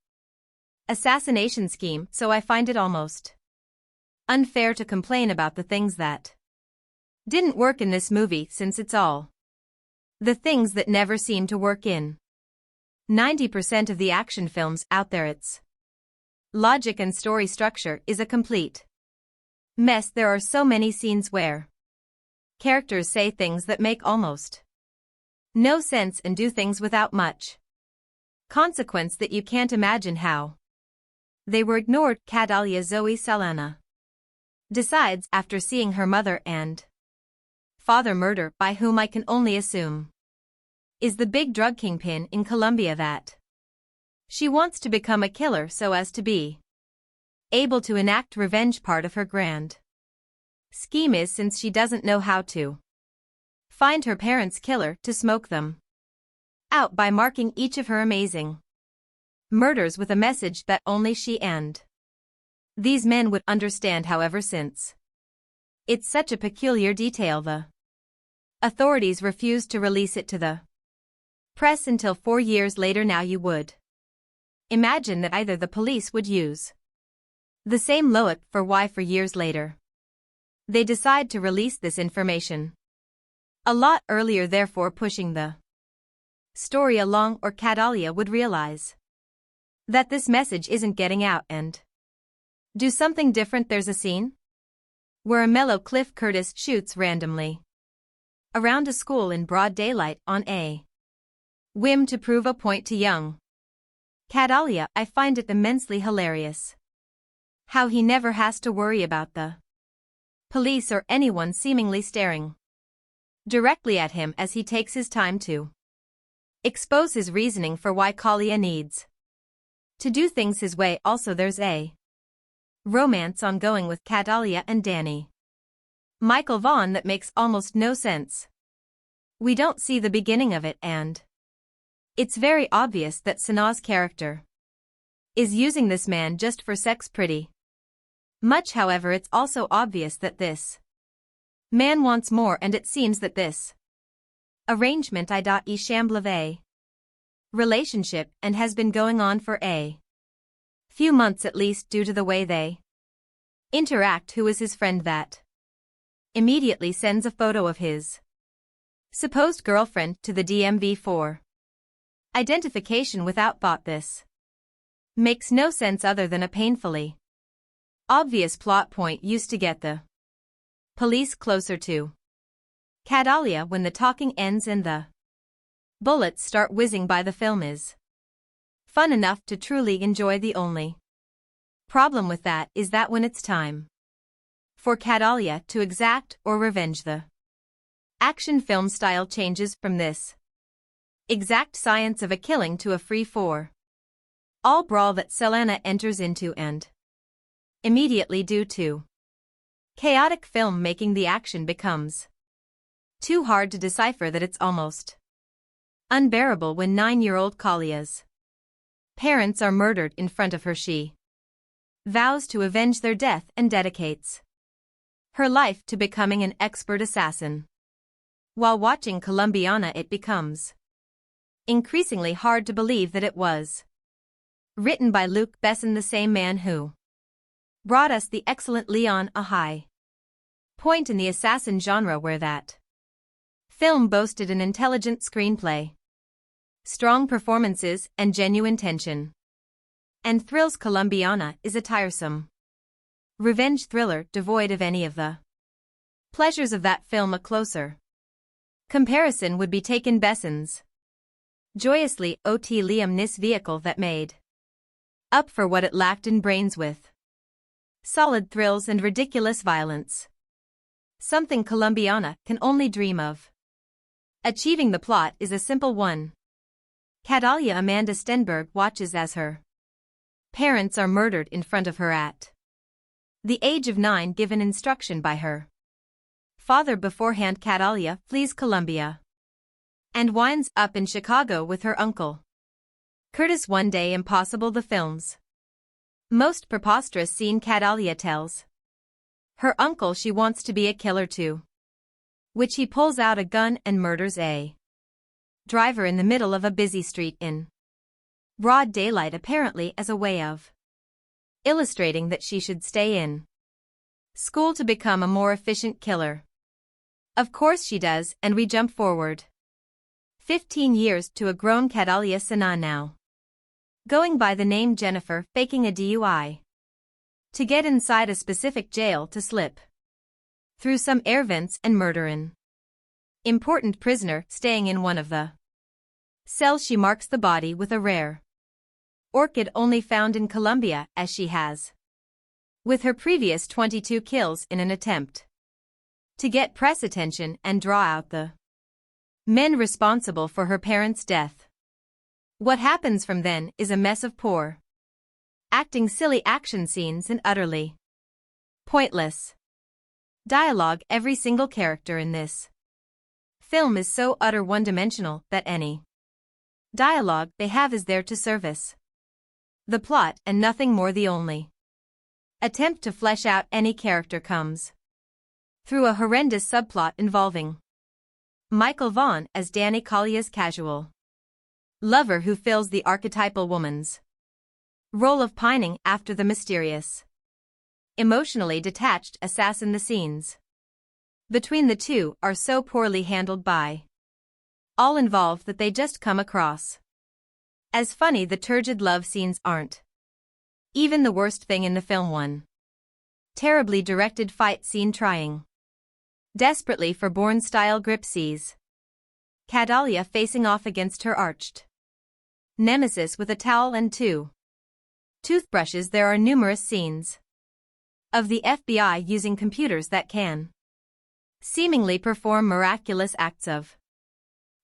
assassination scheme. So I find it almost unfair to complain about the things that didn't work in this movie, since it's all the things that never seem to work in 90% of the action films out there. Its logic and story structure is a complete mess. There are so many scenes where characters say things that make almost no sense and do things without much consequence that you can't imagine how they were ignored. Cadalia Zoe Saldana decides, after seeing her mother and father murder by whom I can only assume is the big drug kingpin in Colombia, that she wants to become a killer so as to be able to enact revenge. Part of her grand scheme is, since she doesn't know how to find her parents' killer, to smoke them out by marking each of her amazing murders with a message that only she and these men would understand. However, since it's such a peculiar detail, the authorities refused to release it to the press until 4 years later. Now you would imagine that either the police would use the same logic for why 4 years later they decide to release this information a lot earlier, therefore pushing the story along, or Cadalia would realize that this message isn't getting out and do something different. There's a scene where a mellow Cliff Curtis shoots randomly around a school in broad daylight on a whim to prove a point to young Cadalia. I find it immensely hilarious how he never has to worry about the police or anyone seemingly staring directly at him as he takes his time to expose his reasoning for why Kalia needs to do things his way. Also, there's a romance ongoing with Cadalia and Danny Michael Vaughn that makes almost no sense. We don't see the beginning of it, and it's very obvious that Sana's character is using this man just for sex pretty much. However, it's also obvious that this man wants more, and it seems that this arrangement i.e. shamble a relationship and has been going on for a few months at least, due to the way they interact. Who is his friend that immediately sends a photo of his supposed girlfriend to the DMV for identification without thought? This Makes no sense other than a painfully obvious plot point used to get the police closer to Catalia when the talking ends and the bullets start whizzing by. The film is fun enough to truly enjoy. The only problem with that is that when it's time for Catalia to exact or revenge, the action film style changes from this exact science of a killing to a free-for all brawl that Saldana enters into, and immediately due to chaotic film-making the action becomes too hard to decipher that it's almost unbearable when 9-year-old Kalia's parents are murdered in front of her. She vows to avenge their death and dedicates her life to becoming an expert assassin. While watching Colombiana, it becomes increasingly hard to believe that it was written by Luc Besson, the same man who brought us the excellent Leon, a high point in the assassin genre where that film boasted an intelligent screenplay, strong performances, and genuine tension and thrills. Colombiana is a tiresome revenge thriller devoid of any of the pleasures of that film. A closer comparison would be taken Besson's joyously ot Liam Nis vehicle that made up for what it lacked in brains with solid thrills and ridiculous violence. Something Colombiana can only dream of. Achieving the plot is a simple one. Catalia Amanda Stenberg watches as her parents are murdered in front of her at the age of 9, given instruction by her father beforehand. Catalia flees Colombia and winds up in Chicago with her uncle Curtis. One day impossible. The film's most preposterous scene. Catalia tells her uncle she wants to be a killer too, which he pulls out a gun and murders a driver in the middle of a busy street in broad daylight, apparently as a way of illustrating that she should stay in school to become a more efficient killer. Of course she does, and we jump forward 15 years to a grown Catalia Sana, now going by the name Jennifer, faking a DUI to get inside a specific jail to slip through some air vents and murder an important prisoner staying in one of the cells. She marks the body with a rare orchid only found in Colombia, as she has with her previous 22 kills, in an attempt to get press attention and draw out the men responsible for her parents' death. What happens from then is a mess of poor acting, silly action scenes, and utterly pointless dialogue. Every single character in this film is so utter one-dimensional that any dialogue they have is there to service the plot and nothing more. The only attempt to flesh out any character comes through a horrendous subplot involving Michael Vaughn as Danny Kalia's casual lover, who fills the archetypal woman's role of pining after the mysterious, emotionally detached assassin. The scenes between the two are so poorly handled by all involved that they just come across as funny. The turgid love scenes aren't even the worst thing in the film. One terribly directed fight scene trying desperately for Bourne-style grip sees Catalia facing off against her arched nemesis with a towel and 2 toothbrushes. There are numerous scenes of the FBI using computers that can seemingly perform miraculous acts of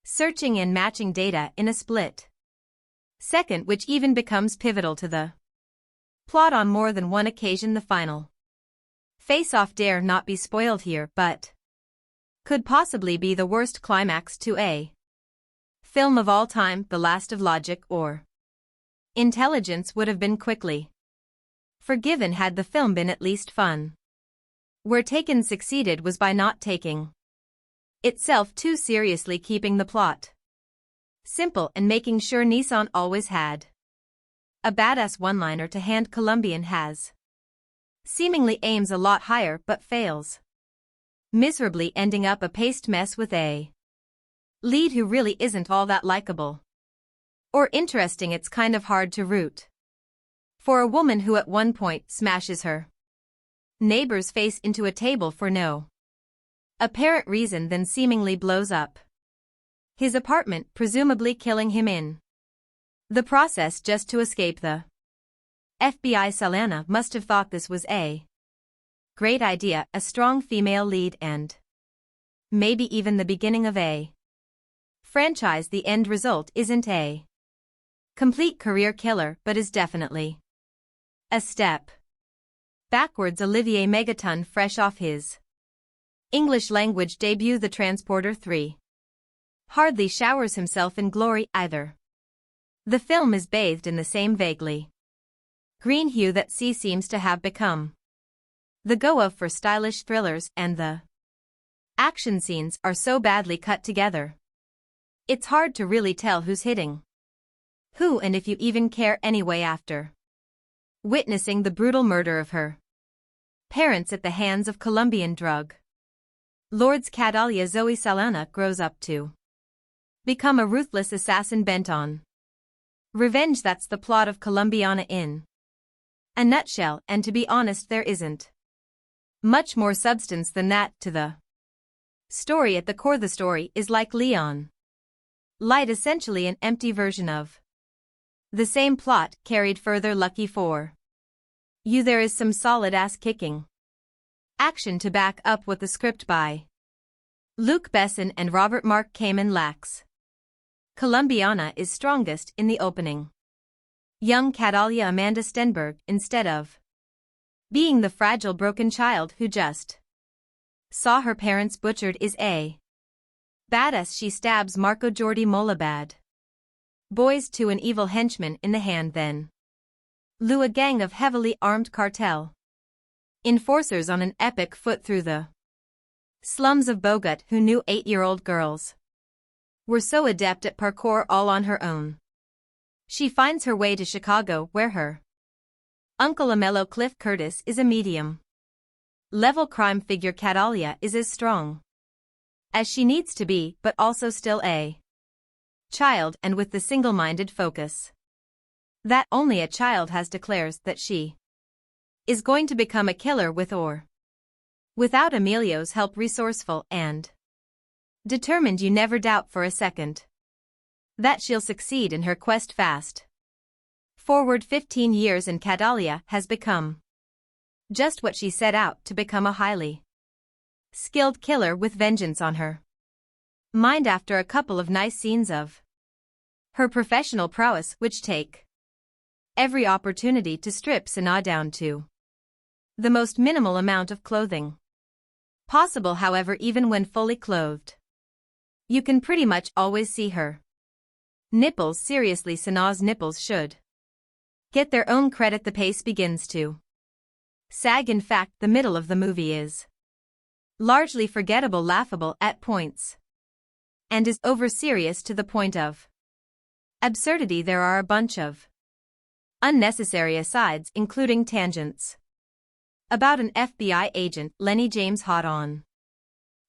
searching and matching data in a split second, which even becomes pivotal to the plot on more than one occasion. The final face-off dare not be spoiled here, but could possibly be the worst climax to a film of all time. The last of logic or intelligence would have been quickly forgiven had the film been at least fun. Where Taken succeeded was by not taking itself too seriously, keeping the plot simple and making sure Nissan always had a badass one-liner to hand. Colombian has seemingly aims a lot higher but fails miserably, ending up a paste mess with a lead who really isn't all that likable or interesting. It's kind of hard to root For a woman who at one point smashes her neighbor's face into a table for no apparent reason, then seemingly blows up his apartment, presumably killing him in the process just to escape the FBI. Saldana must have thought this was a great idea, a strong female lead and maybe even the beginning of a franchise. The end result isn't a complete career killer but is definitely a step backwards. Olivier Megaton, fresh off his English language debut The Transporter 3, hardly showers himself in glory either. The film is bathed in the same vaguely green hue that sea seems to have become the go-of for stylish thrillers, and the action scenes are so badly cut together it's hard to really tell who's hitting who, and if you even care anyway after witnessing the brutal murder of her parents at the hands of Colombian drug lords. Catalia Zoe Saldana grows up to become a ruthless assassin bent on revenge. That's the plot of Colombiana in a nutshell, and to be honest there isn't much more substance than that to the story. At the core, the story is like Leon Light, essentially an empty version of the same plot carried further. Lucky for you, there is some solid ass-kicking action to back up what the script by Luc Besson and Robert Mark Kamen lacks. Colombiana is strongest in the opening. Young Catalia Amanda Stenberg, instead of being the fragile broken child who just saw her parents butchered, is a badass. She stabs Marco Jordi Molabad boys to an evil henchman in the hand, then lure a gang of heavily armed cartel enforcers on an epic foot through the slums of Bogota. Who knew 8-year-old girls were so adept at parkour all on her own? She finds her way to Chicago, where her uncle Amello Cliff Curtis is a medium-level crime figure. Catalia is as strong as she needs to be, but also still a child, and with the single-minded focus that only a child has, declares that she is going to become a killer with or without Emilio's help. Resourceful and determined, you never doubt for a second that she'll succeed in her quest. Fast forward 15 years and Catalia has become just what she set out to become, a highly skilled killer with vengeance on her mind. After a couple of nice scenes of her professional prowess, which take every opportunity to strip Sana down to the most minimal amount of clothing possible. However, even when fully clothed, you can pretty much always see her nipples. Seriously, Sana's nipples should get their own credit. The pace begins to sag. In fact, the middle of the movie is largely forgettable, laughable at points, and is over-serious to the point of absurdity. There are a bunch of unnecessary asides, including tangents about an FBI agent, Lenny James, hot on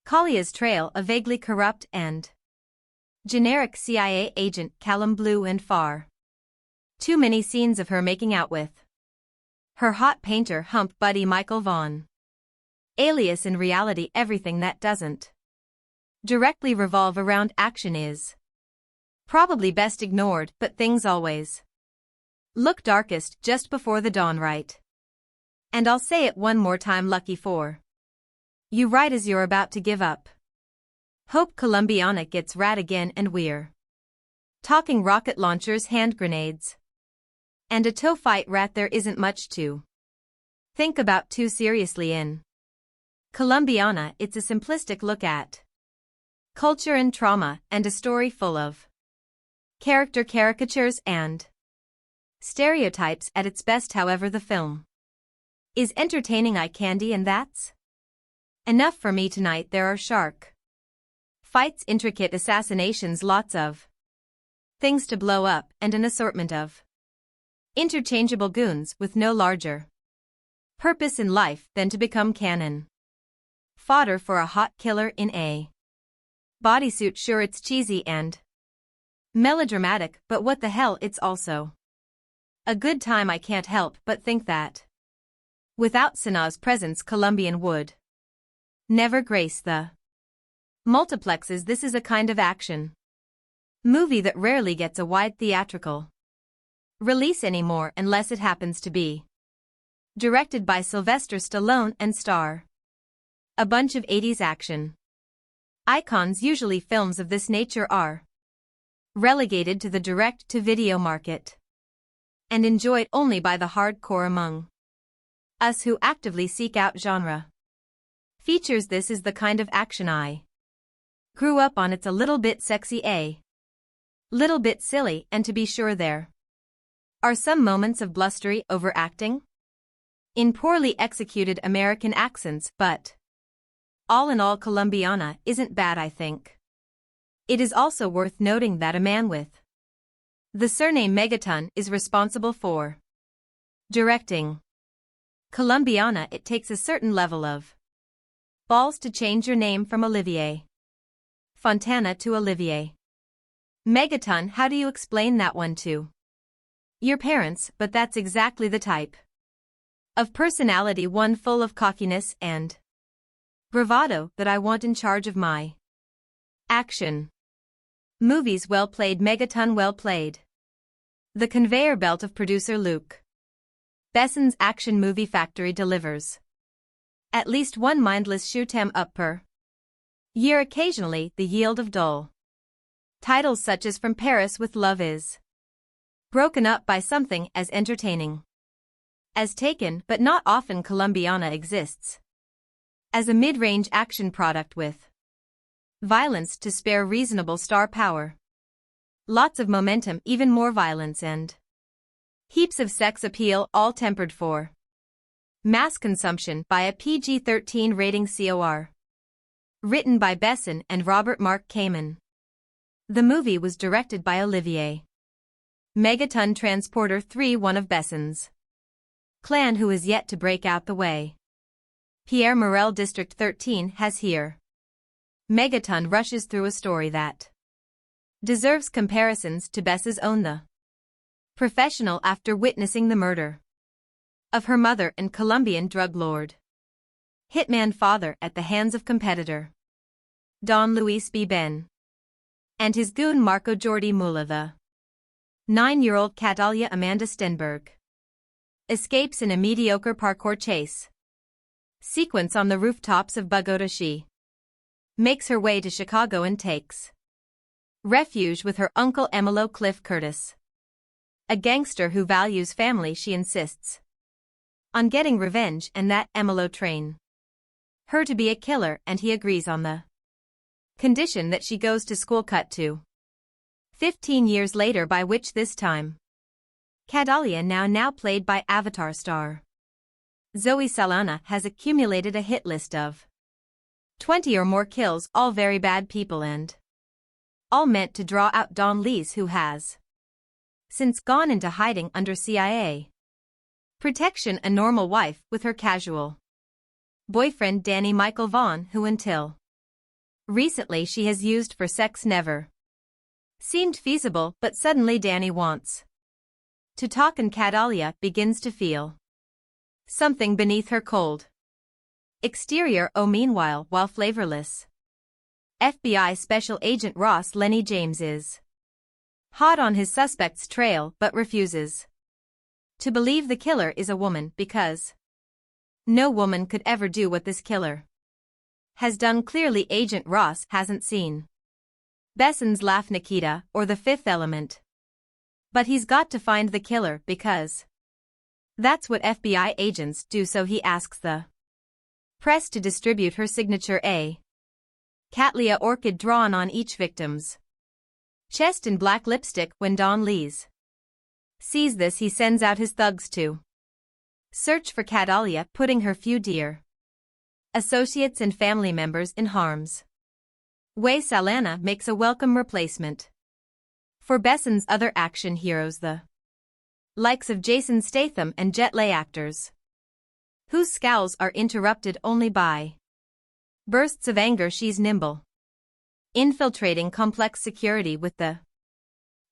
Kalia's trail, a vaguely corrupt and generic CIA agent, Callum Blue, and far too many scenes of her making out with her hot painter hump buddy Michael Vaughn. Alias. In reality, everything that doesn't directly revolve around action is probably best ignored, but things always look darkest just before the dawn, right? And I'll say it one more time, lucky for you, right as you're about to give up hope. Colombiana gets rad again, and we're talking rocket launchers, hand grenades, and a toe fight. Rat, there isn't much to think about too seriously in Colombiana. It's a simplistic look at culture and trauma, and a story full of character caricatures and stereotypes at its best. However, the film is entertaining eye candy, and that's enough for me tonight. There are shark fights, intricate assassinations, lots of things to blow up, and an assortment of interchangeable goons with no larger purpose in life than to become cannon fodder for a hot killer in a bodysuit. Sure, it's cheesy and melodramatic, but what the hell, it's also A good time. I can't help but think that without Sanaa's presence Colombian would never grace the multiplexes. This is a kind of action movie that rarely gets a wide theatrical release anymore unless it happens to be directed by Sylvester Stallone and star a bunch of 80s action icons. Usually films of this nature are relegated to the direct-to-video market and enjoyed only by the hardcore among us who actively seek out genre features. This is the kind of action I grew up on. It's a little bit sexy, a little bit silly, and to be sure there are some moments of blustery overacting in poorly executed American accents, but all in all Colombiana isn't bad, I think. It is also worth noting that a man with the surname Megaton is responsible for directing Colombiana. It takes a certain level of balls to change your name from Olivier Fontana to Olivier Megaton. How do you explain that one to your parents? But that's exactly the type of personality, one full of cockiness and bravado, that I want in charge of my action movies. Well played, Megaton, well played. The conveyor belt of producer Luc Besson's action movie factory delivers at least one mindless shoot 'em up per year. Occasionally, the yield of dull titles such as From Paris with Love is broken up by something as entertaining as Taken, but not often. Colombiana exists as a mid-range action product with violence to spare, reasonable star power, lots of momentum, even more violence, and heaps of sex appeal, all tempered for mass consumption by a PG-13 rating. COR. Written by Besson and Robert Mark Kamen. The movie was directed by Olivier Megaton. Transporter 3, one of Besson's clan who is yet to break out the way Pierre Morel. District 13 has here. Megaton rushes through a story that deserves comparisons to Bess's own. The professional, after witnessing the murder of her mother and Colombian drug lord hitman father at the hands of competitor Don Luis B. Ben and his goon Marco Jordi Mula, the 9-year-old Catalia Amanda Stenberg escapes in a mediocre parkour chase sequence on the rooftops of Bogota. She makes her way to Chicago and takes refuge with her uncle Emilio Cliff Curtis, a gangster who values family. She insists on getting revenge, and that Emilio train her to be a killer, and he agrees on the condition that she goes to school. Cut to 15 years later, by which this time Catalia, now played by Avatar star Zoe Saldana, has accumulated a hit list of 20 or more kills, all very bad people and all meant to draw out Don Lees, who has since gone into hiding under CIA protection, a normal wife with her casual boyfriend Danny Michael Vaughn, who until recently she has used for sex, never seemed feasible, but suddenly Danny wants to talk and Catalia begins to feel something beneath her cold exterior. Meanwhile, while flavorless FBI Special Agent Ross Lenny James is hot on his suspect's trail but refuses to believe the killer is a woman, because no woman could ever do what this killer has done. Clearly Agent Ross hasn't seen Besson's Laugh, Nikita, or The Fifth Element, but he's got to find the killer because that's what FBI agents do. So he asks the press to distribute her signature, a Cattleya orchid drawn on each victim's chest in black lipstick. When Don Lees sees this, he sends out his thugs to search for Catalia, putting her few dear associates and family members in harm's way. Saldana makes a welcome replacement for Besson's other action heroes, the likes of Jason Statham and Jet Li actors, whose scowls are interrupted only by bursts of anger. She's nimble, infiltrating complex security with the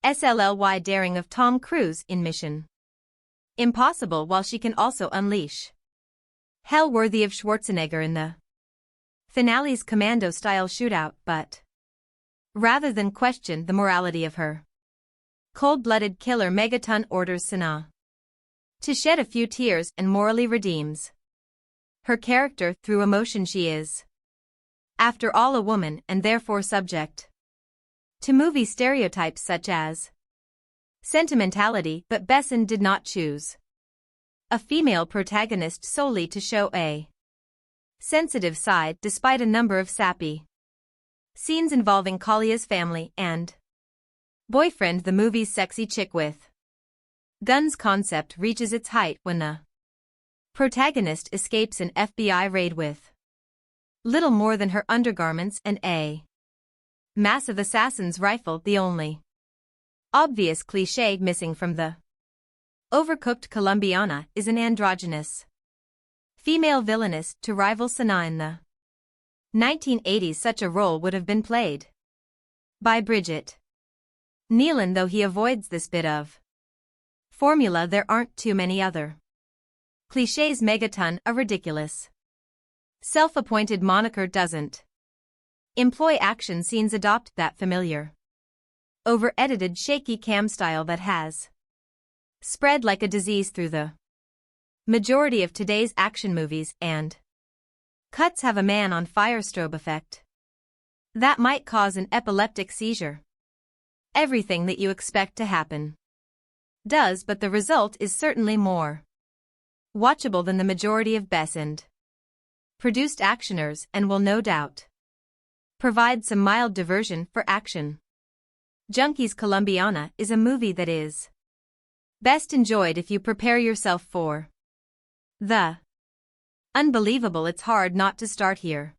SLLY daring of Tom Cruise in Mission impossible while she can also unleash hell worthy of Schwarzenegger in the finale's commando-style shootout, but rather than question the morality of her cold-blooded killer, Megaton orders Sana to shed a few tears and morally redeems her character through emotion. She is, after all, a woman and therefore subject to movie stereotypes such as sentimentality, but Besson did not choose a female protagonist solely to show a sensitive side, despite a number of sappy scenes involving Kalia's family and boyfriend. The movie's sexy chick with guns concept reaches its height when the protagonist escapes an FBI raid with little more than her undergarments and a massive assassin's rifle, the only obvious cliché missing from the overcooked Colombiana is an androgynous female villainess to rival Sana in the 1980s. Such a role would have been played by Bridget Nealon, though he avoids this bit of formula. There aren't too many other clichés. Megaton, a ridiculous self-appointed moniker, doesn't employ action scenes, adopt that familiar over-edited shaky cam style that has spread like a disease through the majority of today's action movies, and cuts have a man-on-fire strobe effect that might cause an epileptic seizure. Everything that you expect to happen does, but the result is certainly more watchable than the majority of Besson-produced actioners, and will no doubt provide some mild diversion for action junkies. Colombiana is a movie that is best enjoyed if you prepare yourself for the unbelievable. It's hard not to start here.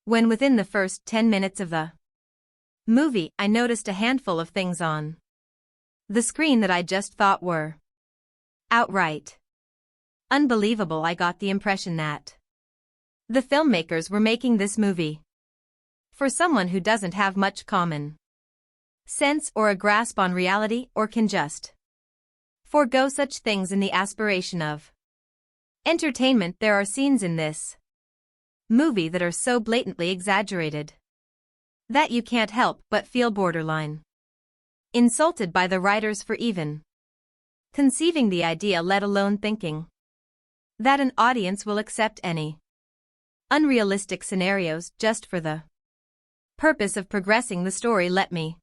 When within the first 10 minutes of the movie I noticed a handful of things on the screen that I just thought were outright unbelievable. I got the impression that the filmmakers were making this movie for someone who doesn't have much common sense or a grasp on reality, or can just forego such things in the aspiration of entertainment. There are scenes in this movie that are so blatantly exaggerated that you can't help but feel borderline insulted by the writers for even conceiving the idea, let alone thinking that an audience will accept any unrealistic scenarios just for the purpose of progressing the story. Let me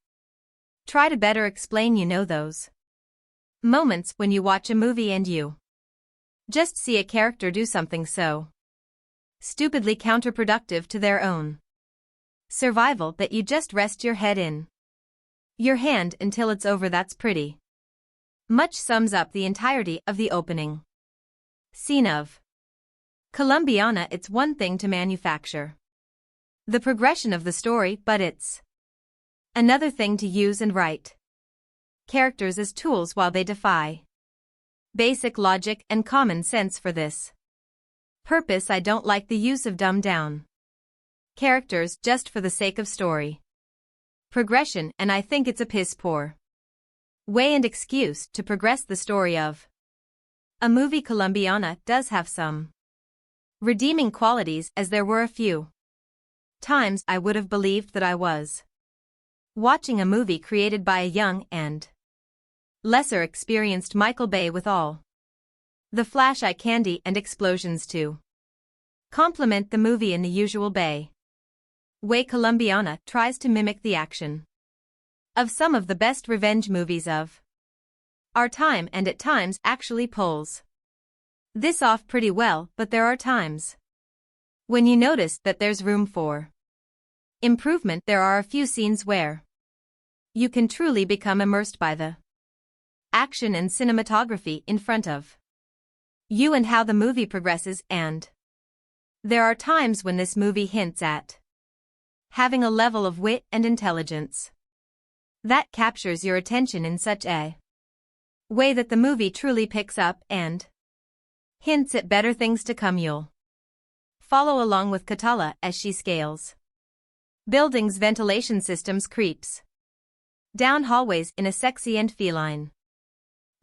try to better explain. You know those moments when you watch a movie and you just see a character do something so stupidly counterproductive to their own survival that you just rest your head in your hand until it's over. That's pretty much sums up the entirety of the opening scene of Colombiana. It's one thing to manufacture the progression of the story, but it's another thing to use and write characters as tools while they defy basic logic and common sense. For this purpose, I don't like the use of dumbed-down characters just for the sake of story progression, and I think it's a piss-poor way and excuse to progress the story of a movie. Colombiana does have some redeeming qualities, as there were a few times I would have believed that I was watching a movie created by a young and lesser experienced Michael Bay, with all the flash eye candy and explosions to complement the movie in the usual Bay way. Colombiana tries to mimic the action of some of the best revenge movies of our time, and at times actually pulls this off pretty well, but there are times when you notice that there's room for improvement. There are a few scenes where you can truly become immersed by the action and cinematography in front of you and how the movie progresses, and there are times when this movie hints at having a level of wit and intelligence that captures your attention in such a way that the movie truly picks up and hints at better things to come. You'll follow along with Katala as she scales buildings, ventilation systems, creeps down hallways in a sexy and feline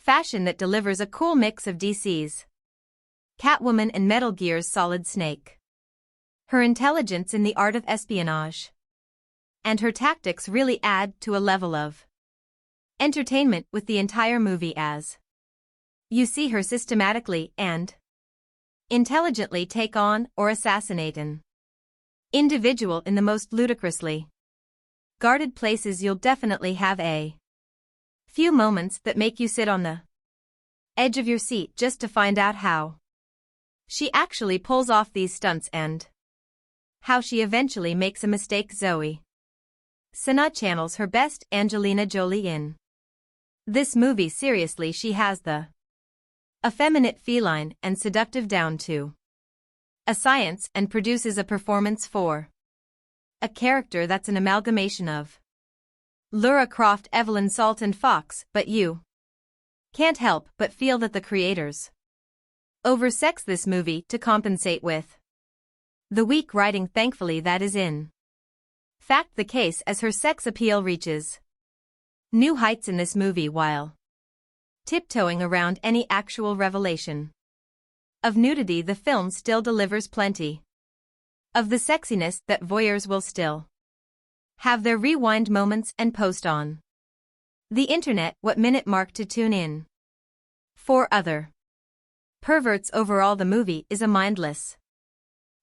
Fashion that delivers a cool mix of DC's Catwoman and Metal Gear's Solid Snake. Her intelligence in the art of espionage and her tactics really add to a level of entertainment with the entire movie as you see her systematically and intelligently take on or assassinate an individual in the most ludicrously guarded places. You'll definitely have a few moments that make you sit on the edge of your seat just to find out how she actually pulls off these stunts and how she eventually makes a mistake. Zoe Saldana channels her best Angelina Jolie in this movie. Seriously, she has the effeminate, feline, and seductive down to a science and produces a performance for a character that's an amalgamation of Lara Croft, Evelyn Salton Fox, but you can't help but feel that the creators oversex this movie to compensate with the weak writing. Thankfully, that is in fact the case, as her sex appeal reaches new heights in this movie while tiptoeing around any actual revelation of nudity. The film still delivers plenty of the sexiness that voyeurs will still have their rewind moments and post on the internet what minute mark to tune in for other perverts. Overall, the movie is a mindless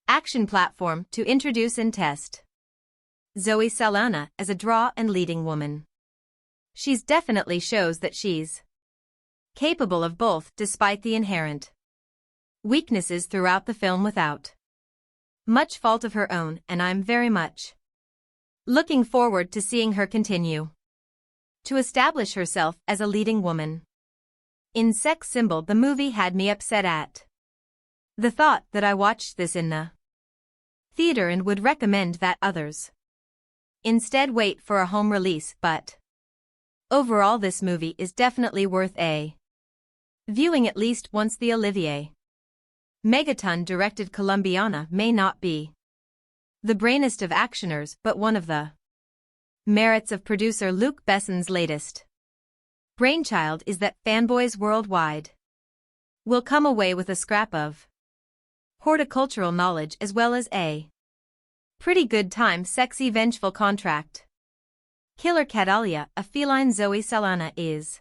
action platform to introduce and test Zoe Saldana as a draw and leading woman. She's definitely shows that she's capable of both, despite the inherent weaknesses throughout the film without much fault of her own, and I'm very much looking forward to seeing her continue to establish herself as a leading woman in Sex Symbol. The movie had me upset at the thought that I watched this in the theater and would recommend that others instead wait for a home release, but overall this movie is definitely worth a viewing at least once. The Olivier Megaton-directed Colombiana may not be the brainiest of actioners, but one of the merits of producer Luc Besson's latest brainchild is that fanboys worldwide will come away with a scrap of horticultural knowledge as well as a pretty good time. Sexy vengeful contract killer Catalia, a feline. Zoe Saldana is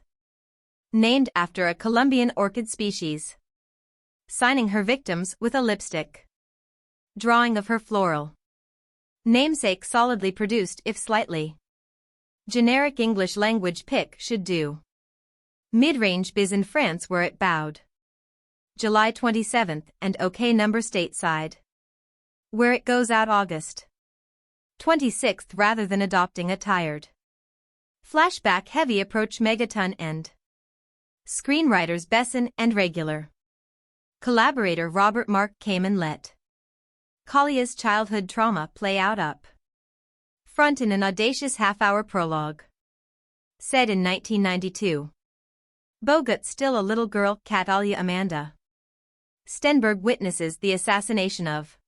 named after a Colombian orchid species, signing her victims with a lipstick drawing of her floral namesake. Solidly produced, if slightly generic English language pick should do mid-range biz in France where it bowed July 27th and OK number stateside where it goes out August 26th rather than adopting a tired flashback heavy approach. Megaton and screenwriters Besson and regular collaborator Robert Mark Kamen let Kalia's childhood trauma play out up front in an audacious half-hour prologue. Said in 1992. Bogut, still a little girl, Catalia Amanda Stenberg witnesses the assassination of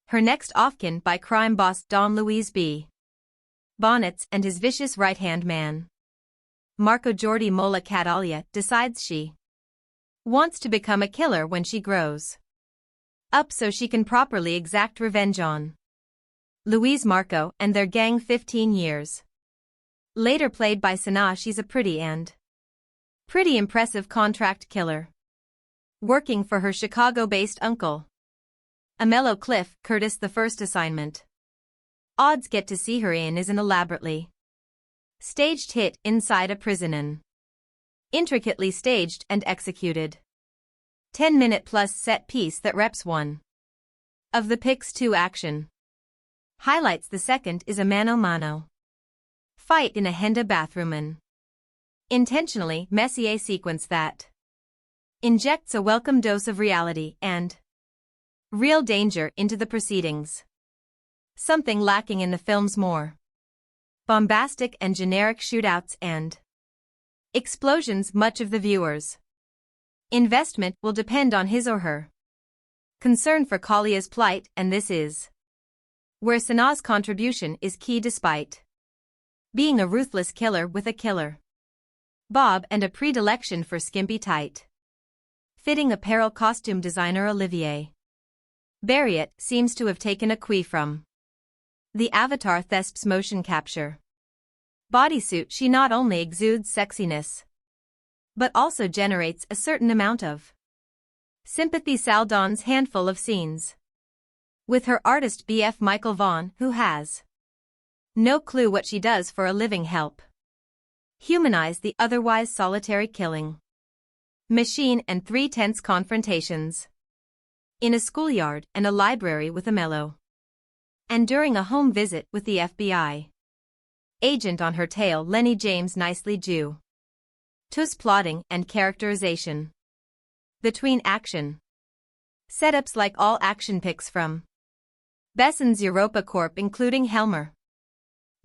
her next of-kin by crime boss Don Luis B. Bonnets and his vicious right-hand man, Marco Jordi Mola. Catalia decides she wants to become a killer when she grows up so she can properly exact revenge on Luis Marco and their gang. 15 years later, played by Sana, she's a pretty impressive contract killer working for her Chicago-based uncle Amello Cliff Curtis. The first assignment odds get to see her in is an elaborately staged hit inside a prison, an intricately staged and executed 10-minute plus set piece that reps one of the Pix 2 action highlights. The second is a mano-mano fight in a Henda bathroom, an intentionally messy sequence that injects a welcome dose of reality and real danger into the proceedings, something lacking in the film's more bombastic and generic shootouts and explosions. Much of the viewer's investment will depend on his or her concern for Kalia's plight, and this is where Sana's contribution is key. Despite being a ruthless killer with a killer Bob and a predilection for skimpy tight fitting apparel. Costume designer Olivier Barriot seems to have taken a cue from the Avatar Thesp's motion capture bodysuit. She not only exudes sexiness, but also generates a certain amount of sympathy. Saldan's handful of scenes with her artist BF Michael Vaughn, who has no clue what she does for a living, help humanize the otherwise solitary killing machine, and three tense confrontations in a schoolyard and a library with a mellow, and during a home visit with the FBI agent on her tail. Lenny James nicely Jew Tus plotting and characterization between action setups like all action pics from Besson's Europa Corp, including Helmer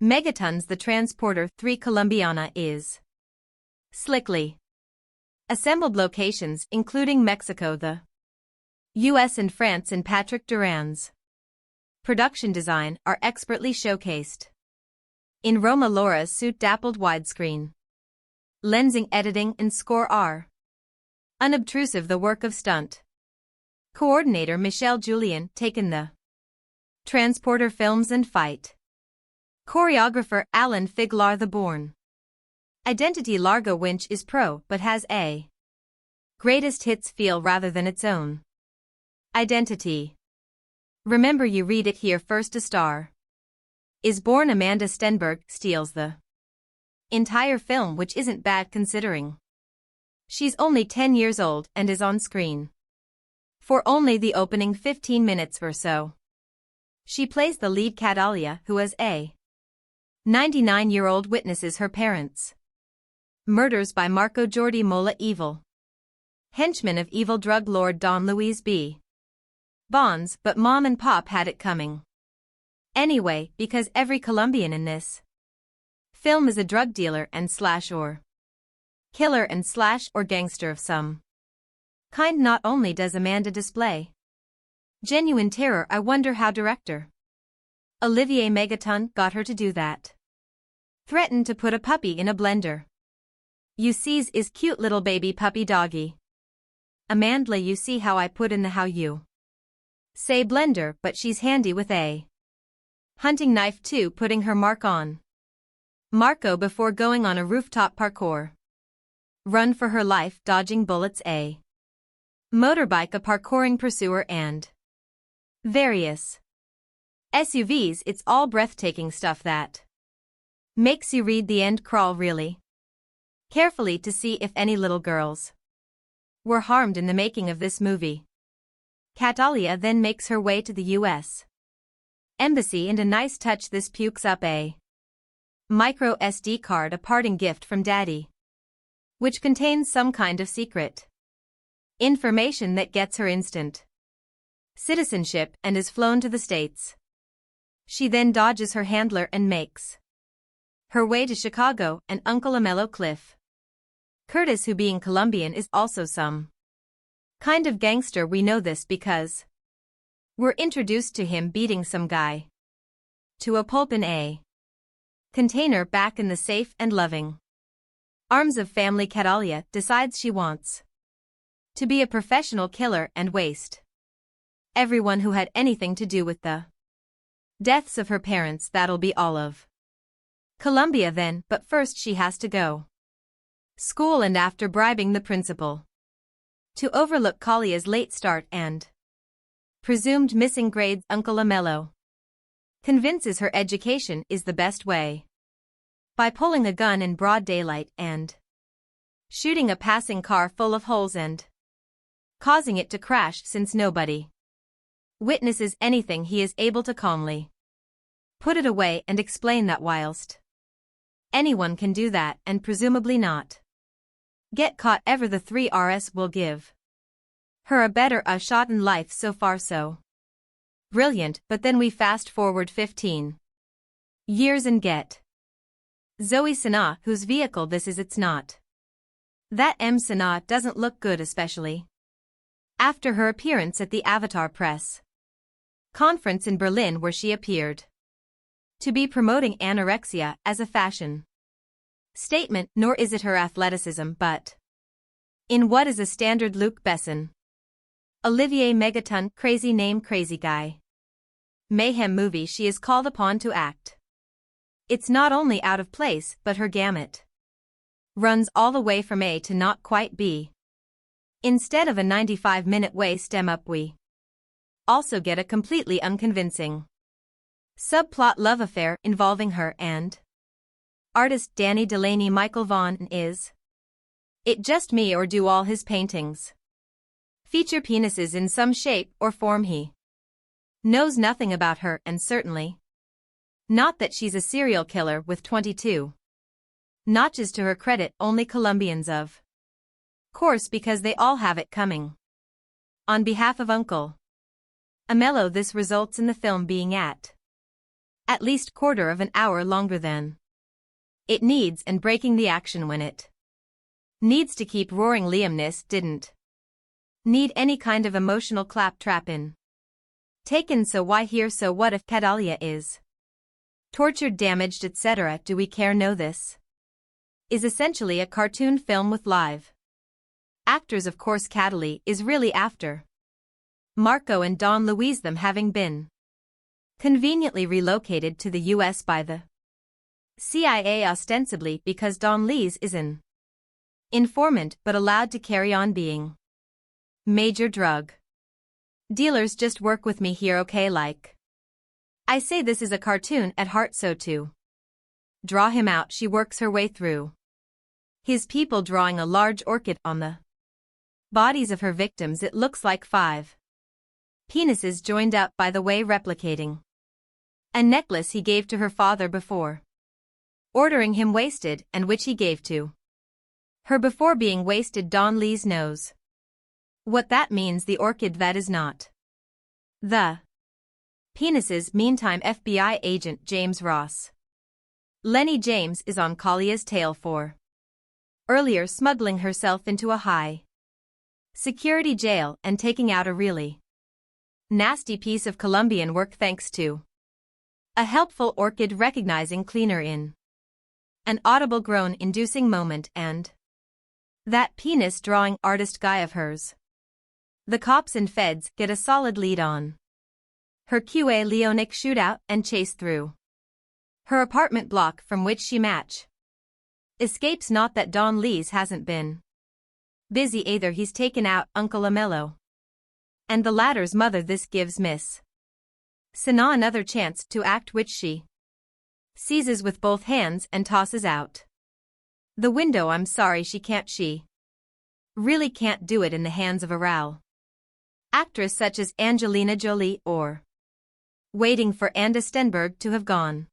Megatons. The Transporter 3 Colombiana is slickly assembled locations including Mexico, the US and France, and Patrick Duran's production design are expertly showcased in Roma. Laura's suit dappled widescreen lensing, editing, and score are unobtrusive. The work of stunt coordinator Michelle Julien taken the Transporter films and fight choreographer Alan Figlar. The Bourne Identity Largo Winch is pro but has a greatest hits feel rather than its own identity. Remember You Read It Here first. A Star is Born. Amanda Stenberg steals the entire film, which isn't bad considering she's only 10 years old and is on screen for only the opening 15 minutes or so. She plays the lead Catalia, who as a 99-year-old witnesses her parents' murders by Marco Jordi Mola, evil henchman of evil drug lord Don Luis B. Bonds. But Mom and Pop had it coming anyway, because every Colombian in this film is a drug dealer and slash or killer and slash or gangster of some kind. Not only does Amanda display genuine terror, I wonder how director Olivier Megaton got her to do that. Threatened to put a puppy in a blender. You sees is cute little baby puppy doggy. Amanda, you see how I put in the how you say blender, but she's handy with a hunting knife too, putting her mark on Marco before going on a rooftop parkour run for her life, dodging bullets, a motorbike, a parkouring pursuer, and various SUVs. It's all breathtaking stuff that makes you read the end crawl really carefully to see if any little girls were harmed in the making of this movie. Catalia then makes her way to the US Embassy, and a nice touch, this pukes up a micro SD card, a parting gift from Daddy, which contains some kind of secret information that gets her instant citizenship and is flown to the States. She then dodges her handler and makes her way to Chicago and Uncle Amello Cliff Curtis, who being Colombian is also some kind of gangster. We know this because we're introduced to him beating some guy to a pulp in a container back in the safe and loving arms of family. Catalia decides she wants to be a professional killer and waste everyone who had anything to do with the deaths of her parents. That'll be all of Colombia then, but first she has to go school, and after bribing the principal to overlook Kalia's late start and presumed missing grades, Uncle Amello convinces her education is the best way by pulling a gun in broad daylight and shooting a passing car full of holes and causing it to crash. Since nobody witnesses anything, he is able to calmly put it away and explain that whilst anyone can do that and presumably not get caught ever, the 3RS will give her a better shot in life. So far so brilliant, but then we fast forward 15 years and get Zoe Saldana, whose vehicle this is. It's not that Saldana doesn't look good, especially after her appearance at the Avatar press conference in Berlin, where she appeared to be promoting anorexia as a fashion statement, nor is it her athleticism, but in what is a standard Luc Besson, Olivier Megaton crazy name crazy guy mayhem movie she is called upon to act. It's not only out of place but her gamut runs all the way from A to not quite B. Instead of a 95-minute waste up we also get a completely unconvincing subplot love affair involving her and artist Danny Delaney. Michael Vaughan. Is it just me or do all his paintings feature penises in some shape or form? He knows nothing about her, and certainly not that she's a serial killer with 22 notches to her credit. Only Colombians, of course, because they all have it coming. On behalf of Uncle Amello, this results in the film being at least quarter of an hour longer than it needs, and breaking the action when it needs to keep roaring. Liam Neeson didn't need any kind of emotional claptrap in Taken, so why here? So what if Catalia is tortured, damaged, etc.? Do we care? No, this is essentially a cartoon film with live actors. Of course, Catalia is really after Marco and Don Luis, them having been conveniently relocated to the US by the CIA, ostensibly because Don Luis is an informant but allowed to carry on being major drug dealers. Just work with me here, okay? Like I say, this is a cartoon at heart, so to draw him out she works her way through his people, drawing a large orchid on the bodies of her victims. It looks like 5 penises joined up, by the way, replicating a necklace he gave to her father before ordering him wasted, and which he gave to her before being wasted. Don Luis knows what that means. The orchid, that is not the penises. Meantime, FBI agent James Ross Lenny James is on Kalia's tail for earlier smuggling herself into a high security jail and taking out a really nasty piece of Colombian work, thanks to a helpful orchid recognizing cleaner in an audible groan inducing moment, and that penis drawing artist guy of hers. The cops and feds get a solid lead on her QA Leonic shootout and chase through her apartment block, from which she escapes. Not that Don Luis hasn't been busy either. He's taken out Uncle Amello and the latter's mother. This gives Miss Sana another chance to act, which she seizes with both hands and tosses out the window. I'm sorry, she can't. She really can't do it in the hands of a raw actress such as Angelina Jolie, or waiting for Anna Stenberg to have gone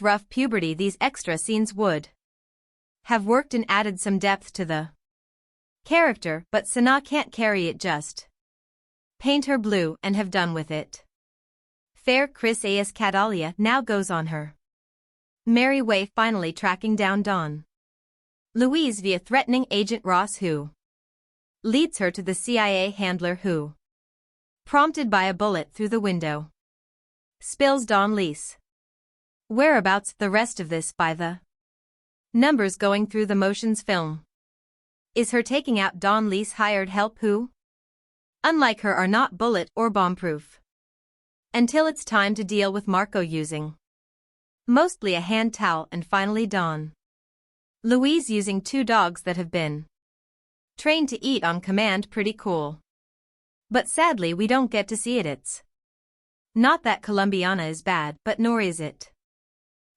rough puberty. These extra scenes would have worked and added some depth to the character, but Sana can't carry it. Just paint her blue and have done with it. Fair. Chris A.S. Catalia now goes on her merry way, finally tracking down Don Luis via threatening Agent Ross, who leads her to the CIA handler who, prompted by a bullet through the window, spills Don Luis whereabouts. The rest of this, by the numbers going through the motions film, is her taking out Don Luis' hired help who, unlike her, are not bullet or bomb-proof, until it's time to deal with Marco using mostly a hand towel, and finally Don Luis using 2 dogs that have been trained to eat on command. Pretty cool. But sadly we don't get to see it. It's not that Colombiana is bad, but nor is it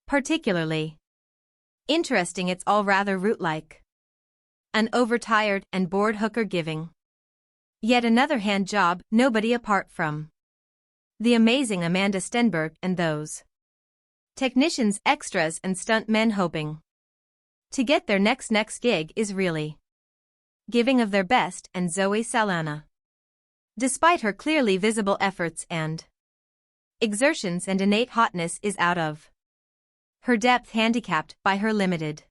particularly interesting. It's all rather root-like. An overtired and bored hooker giving yet another hand job, nobody apart from the amazing Amanda Stenberg and those technicians, extras and stunt men hoping to get their next gig, is really giving of their best. And Zoe Saldana, despite her clearly visible efforts and exertions and innate hotness, is out of her depth, handicapped by her limited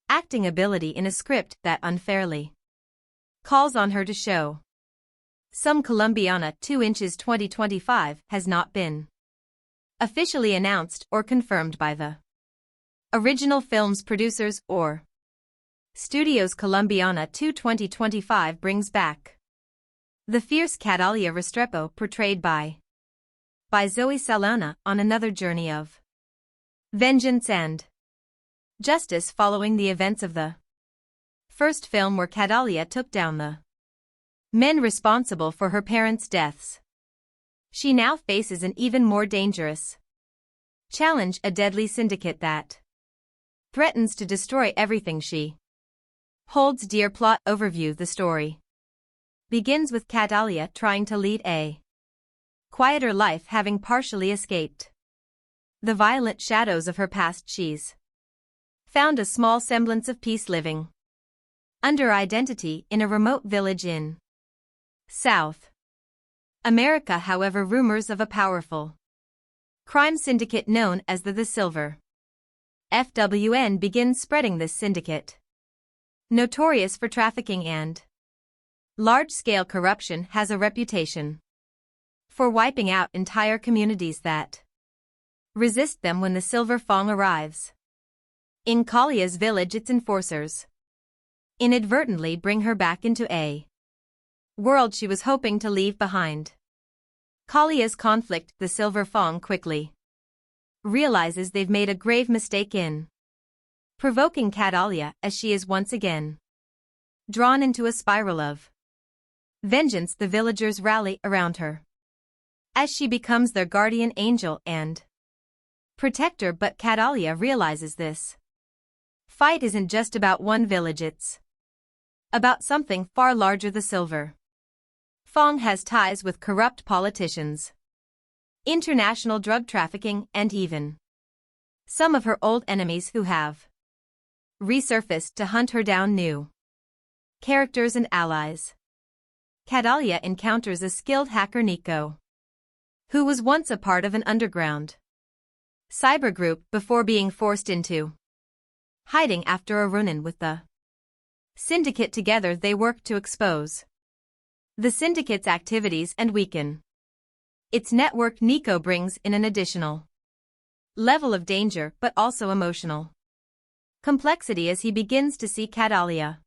acting ability in a script that unfairly calls on her to show some Colombiana. 2 inches 2025 has not been officially announced or confirmed by the Original Films Producers or Studios Colombiana 2 2025 brings back the fierce Catalia Restrepo portrayed by Zoe Saldana on another journey of vengeance and justice following the events of the first film where Catalia took down the men responsible for her parents' deaths. She now faces an even more dangerous challenge, a deadly syndicate that threatens to destroy everything she holds dear. Plot overview. The story begins with Catalia trying to lead a quieter life, having partially escaped the violent shadows of her past. She's found a small semblance of peace living under identity in a remote village in South America. However, rumors of a powerful crime syndicate known as the Silver FWN begin spreading. This syndicate, notorious for trafficking and large-scale corruption, has a reputation for wiping out entire communities that resist them. When the Silver Fang arrives in Kalia's village, its enforcers inadvertently bring her back into a world she was hoping to leave behind. Kalia's conflict. The Silver Fang quickly realizes they've made a grave mistake in provoking Catalia, as she is once again drawn into a spiral of vengeance. The villagers rally around her as she becomes their guardian angel and protector, but Catalia realizes this fight isn't just about one village, it's about something far larger. The Silver Fang has ties with corrupt politicians, international drug trafficking, and even some of her old enemies who have resurfaced to hunt her down. New characters and allies. Catalia encounters a skilled hacker, Nico, who was once a part of an underground cyber group before being forced into hiding after a run-in with the syndicate. Together they work to expose the syndicate's activities and weaken its network. Nico brings in an additional level of danger but also emotional complexity as he begins to see Catalia